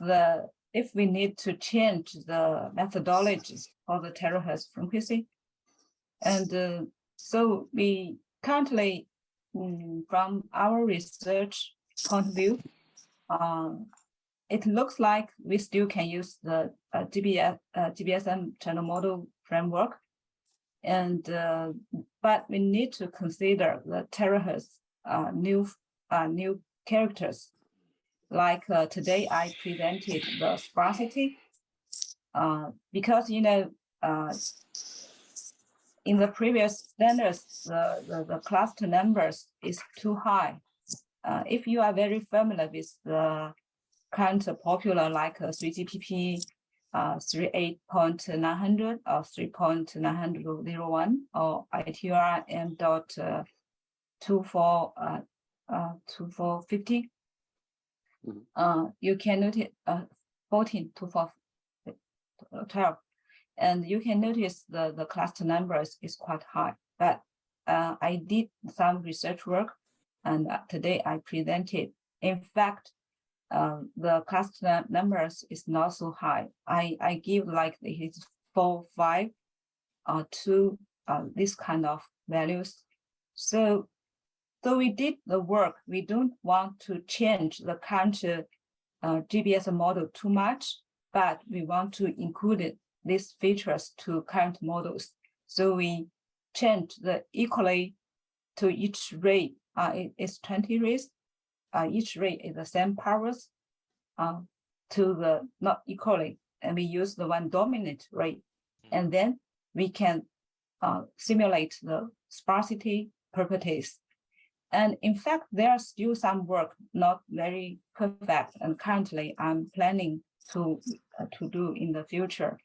we need to change the methodologies for the terahertz frequency. And so we currently, from our research point of view, it looks like we still can use the GBSM channel model framework, and but we need to consider the terahertz new characters. Like today, I presented the sparsity because in the previous standards, the cluster numbers is too high. If you are very familiar with the current popular like 3GPP 38.900 or 3.901 or ITR M.2450, you can notice 14.2412, and you can notice the cluster numbers is quite high. But I did some research work, and today I presented. In fact, the cluster numbers is not so high. I give like his 4, 5, to this kind of values. So we did the work. We don't want to change the current GBS model too much, but we want to include these features to current models. So we change the equally to each ray. It's 20 rays. Each ray is the same powers to the not equally, and we use the one dominant ray, and then we can simulate the sparsity properties. And in fact, there's still some work not very perfect, and currently I'm planning to do in the future.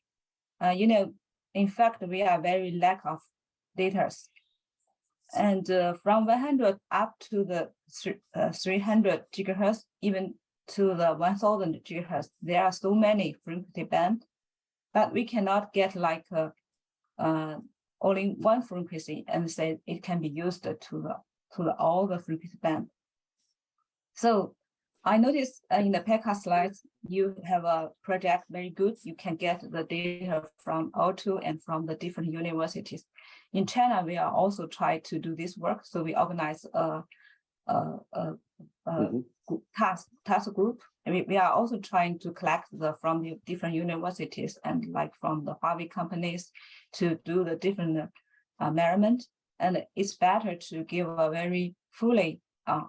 In fact, we are very lack of data. And from 100 up to the 300 gigahertz, even to the 1000 gigahertz, there are so many frequency bands, but we cannot get like only one frequency and say it can be used to all the frequency band. So I noticed in the PECA slides, you have a project very good. You can get the data from Auto and from the different universities. In China, we are also trying to do this work. So we organize a task group. And we are also trying to collect from the different universities and like from the Huawei companies to do the different measurement. And it's better to give a very fully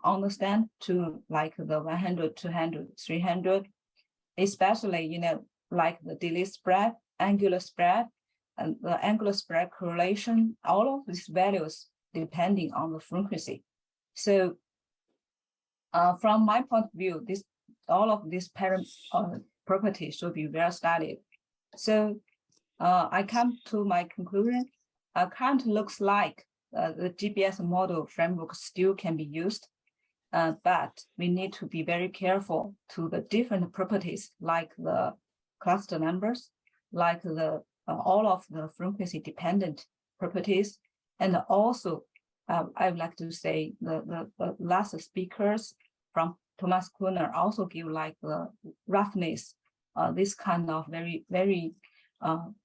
understand to like the 100, 200, 300, especially, like the delay spread, angular spread, and the angular spread correlation, all of these values depending on the frequency. So from my point of view, all of these properties should be well studied. So I come to my conclusion. Current looks like the GBS model framework still can be used, but we need to be very careful to the different properties like the cluster numbers, like the all of the frequency dependent properties, and also I would like to say the last speakers from Thomas Kuhner also give like the roughness this kind of very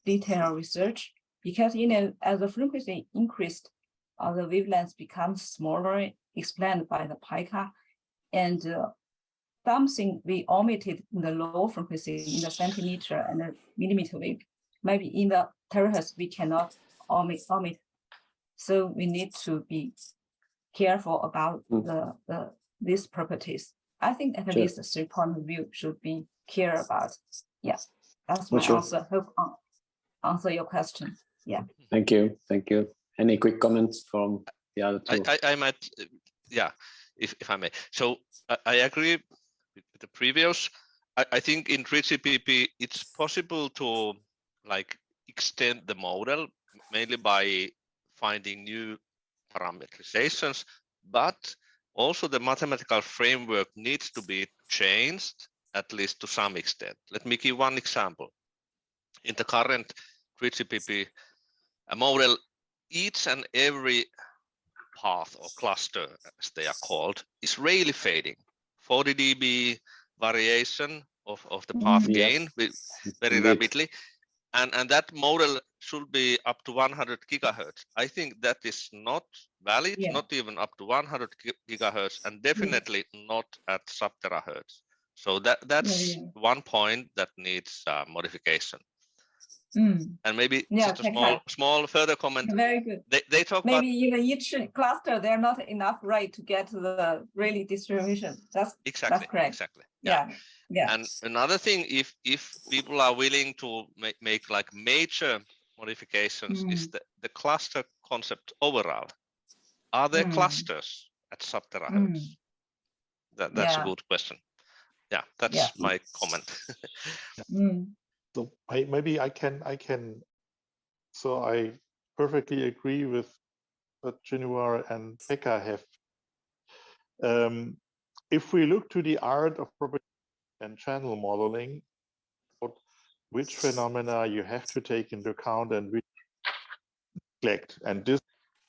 detailed research, because as the frequency increased, the wavelengths become smaller, explained by the pica, and something we omitted in the low frequency in the centimeter and the millimeter wave. Maybe in the terahertz we cannot omit. So we need to be careful about these properties. I think at least the 3 point of view should be care about. Yeah, that's my answer. Hope answer your question. Yeah. Thank you. Any quick comments from the other two? I might, yeah, if I may. So I agree with the previous. I think in reciprocity it's possible to like extend the model mainly by finding new parameterizations, but also the mathematical framework needs to be changed at least to some extent. Let me give one example. In the current reciprocity model, each and every path or cluster, as they are called, is really fading. 40 dB variation of the path gain very rapidly. And that model should be up to 100 gigahertz. I think that is not valid, not even up to 100 gigahertz, and definitely not at sub-terahertz. So that's one point that needs modification. And maybe just a small further comment. Very good. They talk maybe about even each cluster, they're not enough, right, to get the really distribution. That's correct. Exactly. Yeah. And another thing, if people are willing to make like major modifications, is the cluster concept overall. Are there clusters at sub-terahertz? That's a good question. Yeah, that's my comment. So maybe I can. So I perfectly agree with what Chinua and Pekka have. If we look to the art of propagation and channel modeling, which phenomena you have to take into account and which neglect, and this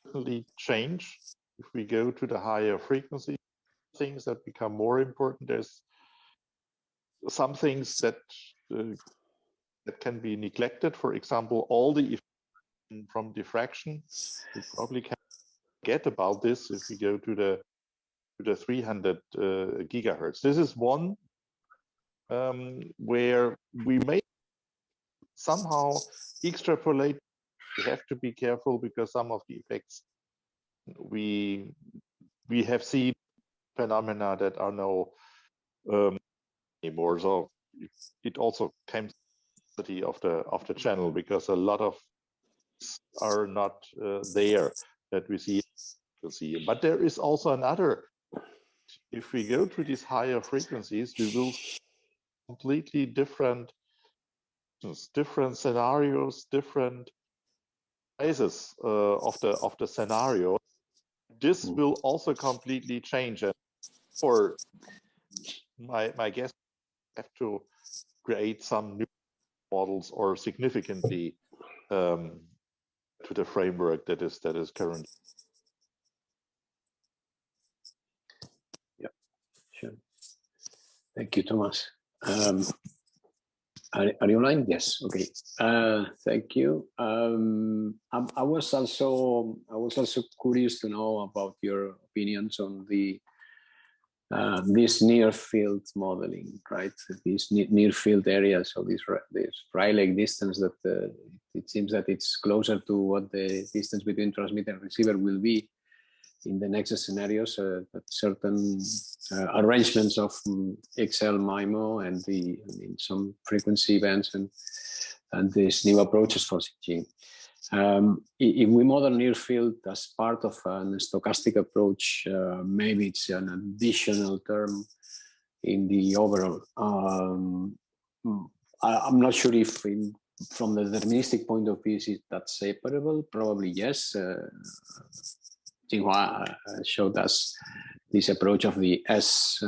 definitely change if we go to the higher frequency. Things that become more important. There's some things that can be neglected. For example, all the effects from diffraction. We probably can forget about this if we go to the 300 gigahertz. This is one where we may somehow extrapolate. We have to be careful because some of the effects we have seen phenomena that are no anymore. So it also came to the of the channel because a lot of are not there that we see. But there is also another. If we go to these higher frequencies, we will see completely different scenarios, different phases of the scenario. This will also completely change. And for my guess, have to create some new models or significantly to the framework that is current. Yeah, sure. Thank you, Thomas. Are you online? Yes. Okay. Thank you. I was also curious to know about your opinions on the this near field modeling, right? These near field areas, so this Rayleigh distance that it seems that it's closer to what the distance between transmitter and receiver will be in the next scenarios. That certain arrangements of XL MIMO and in some frequency bands and these new approaches for 6G. If we model near field as part of a stochastic approach, maybe it's an additional term in the overall. I'm not sure if from the deterministic point of view, is that separable? Probably yes. Jinhua showed us this approach of the S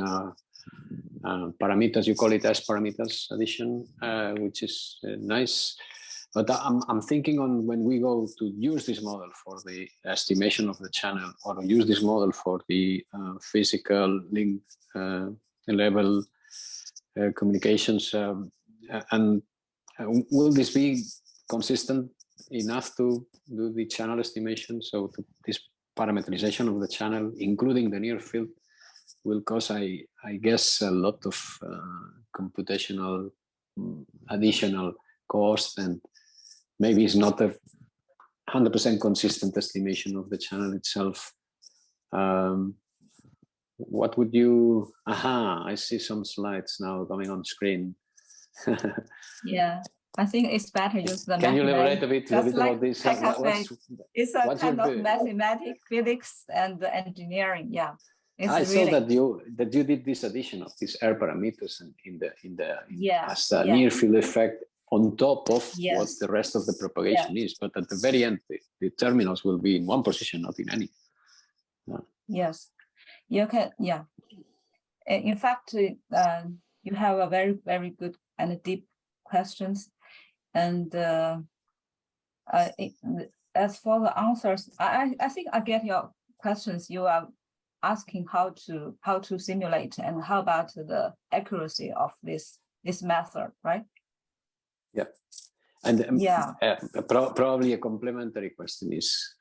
parameters, you call it S parameters addition, which is nice. But I'm thinking on when we go to use this model for the estimation of the channel or use this model for the physical link level communications, will this be consistent enough to do the channel estimation? So this parameterization of the channel, including the near field, will cause, I guess, a lot of computational additional cost, and maybe it's not a 100% consistent estimation of the channel itself. What would you? Aha! I see some slides now coming on screen. Yeah, I think it's better use the. Can you elaborate a bit like about this? It's a kind of mathematics, physics, and engineering. Yeah, I saw that you did this addition of these error parameters as a near field effect on top of what the rest of the propagation is. But at the very end, the terminals will be in one position, not in any. Yes, you can. Yeah, in fact, you have a very, very good and deep questions, and as for the answers, I think I get your questions. You are asking how to simulate, and how about the accuracy of this method, right? Yeah, and probably a complementary question is,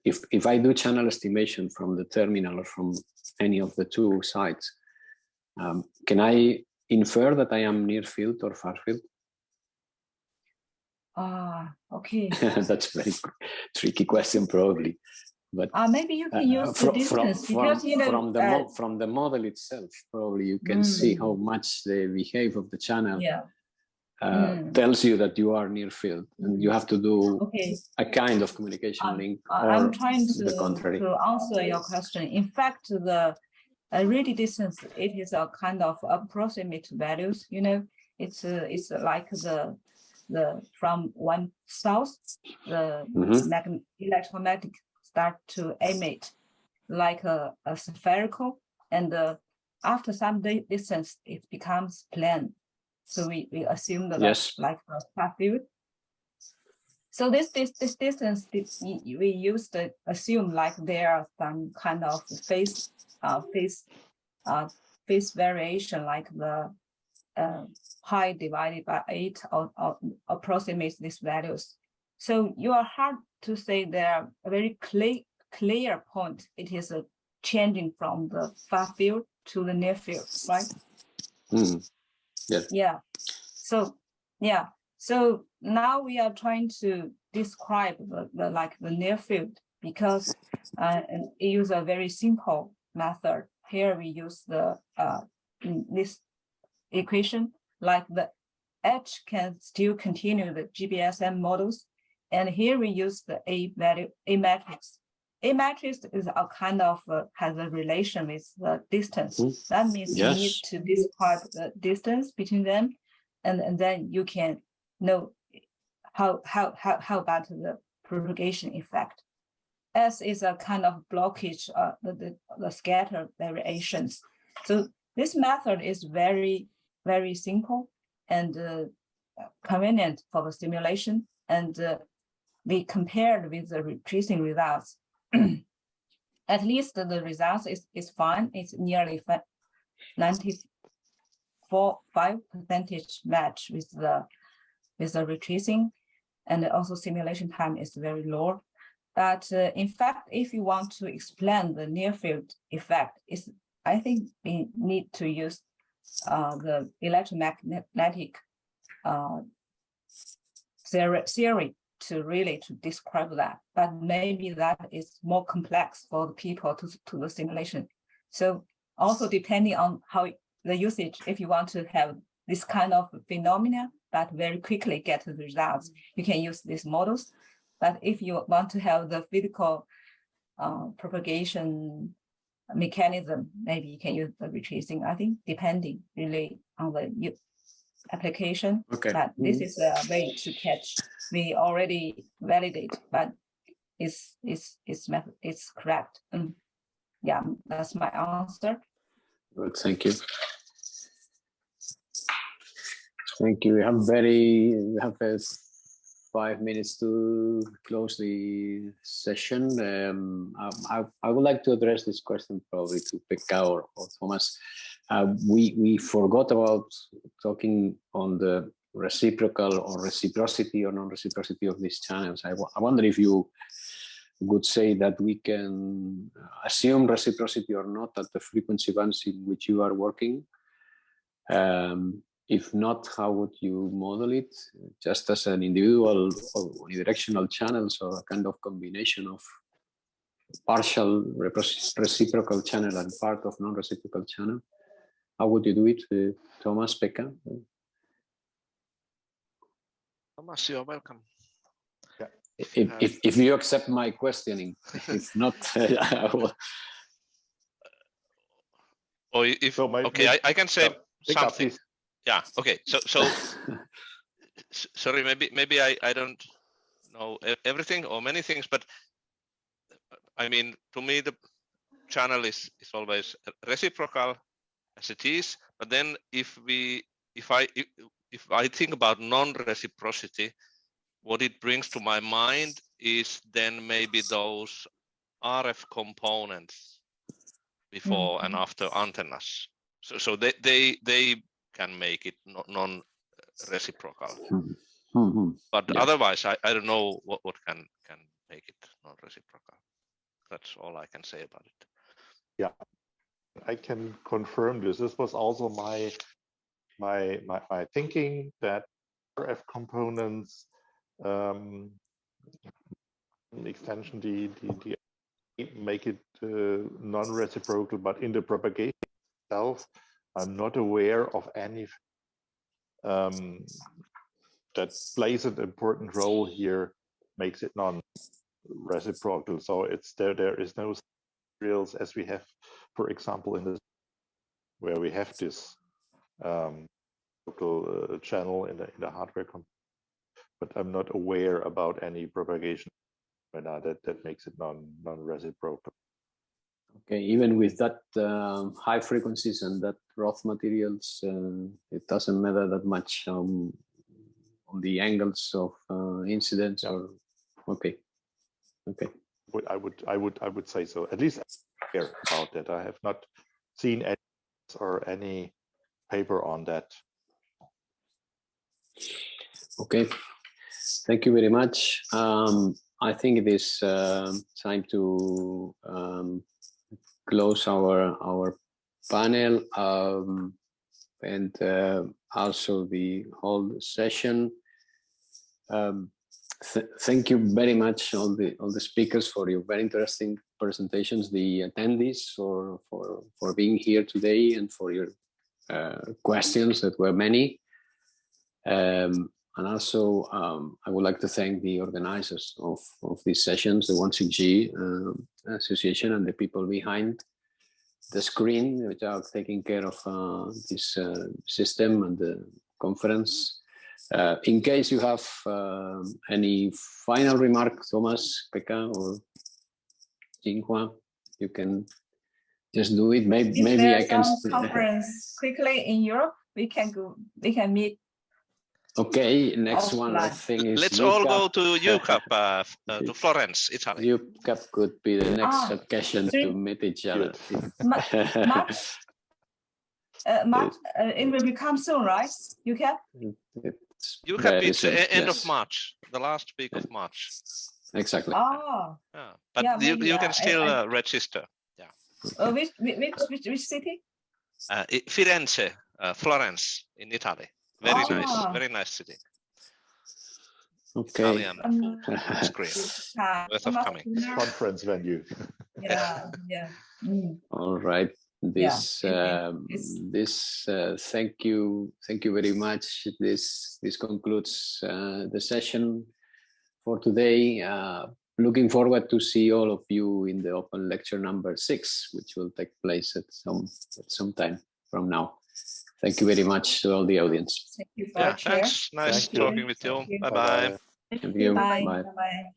if I do channel estimation from the terminal or from any of the two sites, can I infer that I am near field or far field? Okay. That's a very tricky question, probably. But maybe you can use the distance, because from the model itself, probably you can see how much the behavior of the channel tells you that you are near field, and you have to do a kind of communication link. I'm trying to answer your question. In fact, the radio distance, it is a kind of approximate values. It's like the from one source, the electromagnetic start to emit like a spherical, and after some distance it becomes plane. So we assume that that's like a far field. So this distance we used to assume like there are some kind of phase variation, like the pi divided by 8 or approximates these values. So you are hard to say there are a very clear point. It is changing from the far field to the near field, right? Yeah. So now we are trying to describe the near field, because it use a very simple method. Here we use the this equation, like the H can still continue the GBSM models, and here we use the A matrix. A matrix is a kind of has a relation with the distance. That means you need to describe the distance between them, and then you can know how about the propagation effect. S is a kind of blockage, the scatter variations. So this method is very, very simple and convenient for the simulation, and we compared with the retracing results. At least the results is fine. It's nearly 94.5% match with the retracing, and also simulation time is very low. But in fact, if you want to explain the near field effect, I think we need to use the electromagnetic theory to describe that. But maybe that is more complex for the people to the simulation. So also depending on how the usage, if you want to have this kind of phenomena but very quickly get the results, you can use these models. But if you want to have the physical propagation mechanism, maybe you can use the retracing. I think depending really on the application. But this is a way to catch. We already validate, but it's correct. Yeah, that's my answer. Good, thank you. Thank you. We have 5 minutes to close the session. I would like to address this question probably to Pekka or Thomas. We forgot about talking on the reciprocal or reciprocity or non-reciprocity of these channels. I wonder if you would say that we can assume reciprocity or not at the frequency bands in which you are working. If not, how would you model it? Just as an individual or unidirectional channels, or a kind of combination of partial reciprocal channel and part of non-reciprocal channel? How would you do it, Thomas, Pekka? Thomas, you're welcome. Yeah. If you accept my questioning, if not, I will. Or if So okay, I can say something. Up, yeah. Okay. So sorry. Maybe I don't know everything or many things, but I mean, to me, the channel is always reciprocal as it is. But then if I think about non-reciprocity, what it brings to my mind is then maybe those RF components before and after antennas. So they can make it non-reciprocal. But otherwise, I don't know what can make it non-reciprocal. That's all I can say about it. Yeah, I can confirm this. This was also my thinking, that RF components extension the make it non-reciprocal, but in the propagation itself, I'm not aware of any that plays an important role here, makes it non-reciprocal. So it's there is no materials as we have, for example, in this where we have this local channel in the hardware component, but I'm not aware about any propagation that makes it non-reciprocal. Okay, even with that high frequencies and that Roth materials, it doesn't matter that much on the angles of incidence, or okay. I would say so. At least I care about that. I have not seen any paper on that. Okay, thank you very much. I think it is time to close our panel and also the whole session. Thank you very much, all the speakers, for your very interesting presentations, the attendees for being here today, and for your questions that were many. And also, I would like to thank the organizers of these sessions, the 1CG Association, and the people behind the screen, which are taking care of this system and the conference. In case you have any final remark, Thomas, Pekka, or Jinghua, you can just do it. Maybe I can. Conference quickly in Europe. We can go. We can meet. Okay, next one I think is. Let's all go to UCAP, to Florence, Italy. UCAP could be the next occasion to meet each other. March, it will become soon, right? UCAP? UCAP is end of March, the last week of March. Exactly. Oh. Yeah, but yeah, you can still register. Yeah. Which city? Firenze, Florence in Italy. Very nice city. Okay. Worth of coming. Conference venue. Yeah. All right. This thank you very much. This concludes the session for today. Looking forward to see all of you in the open lecture number 6, which will take place at some time from now. Thank you very much to all the audience. Thank you for thanks. Nice talking with you. Bye-bye. Thank you. Bye.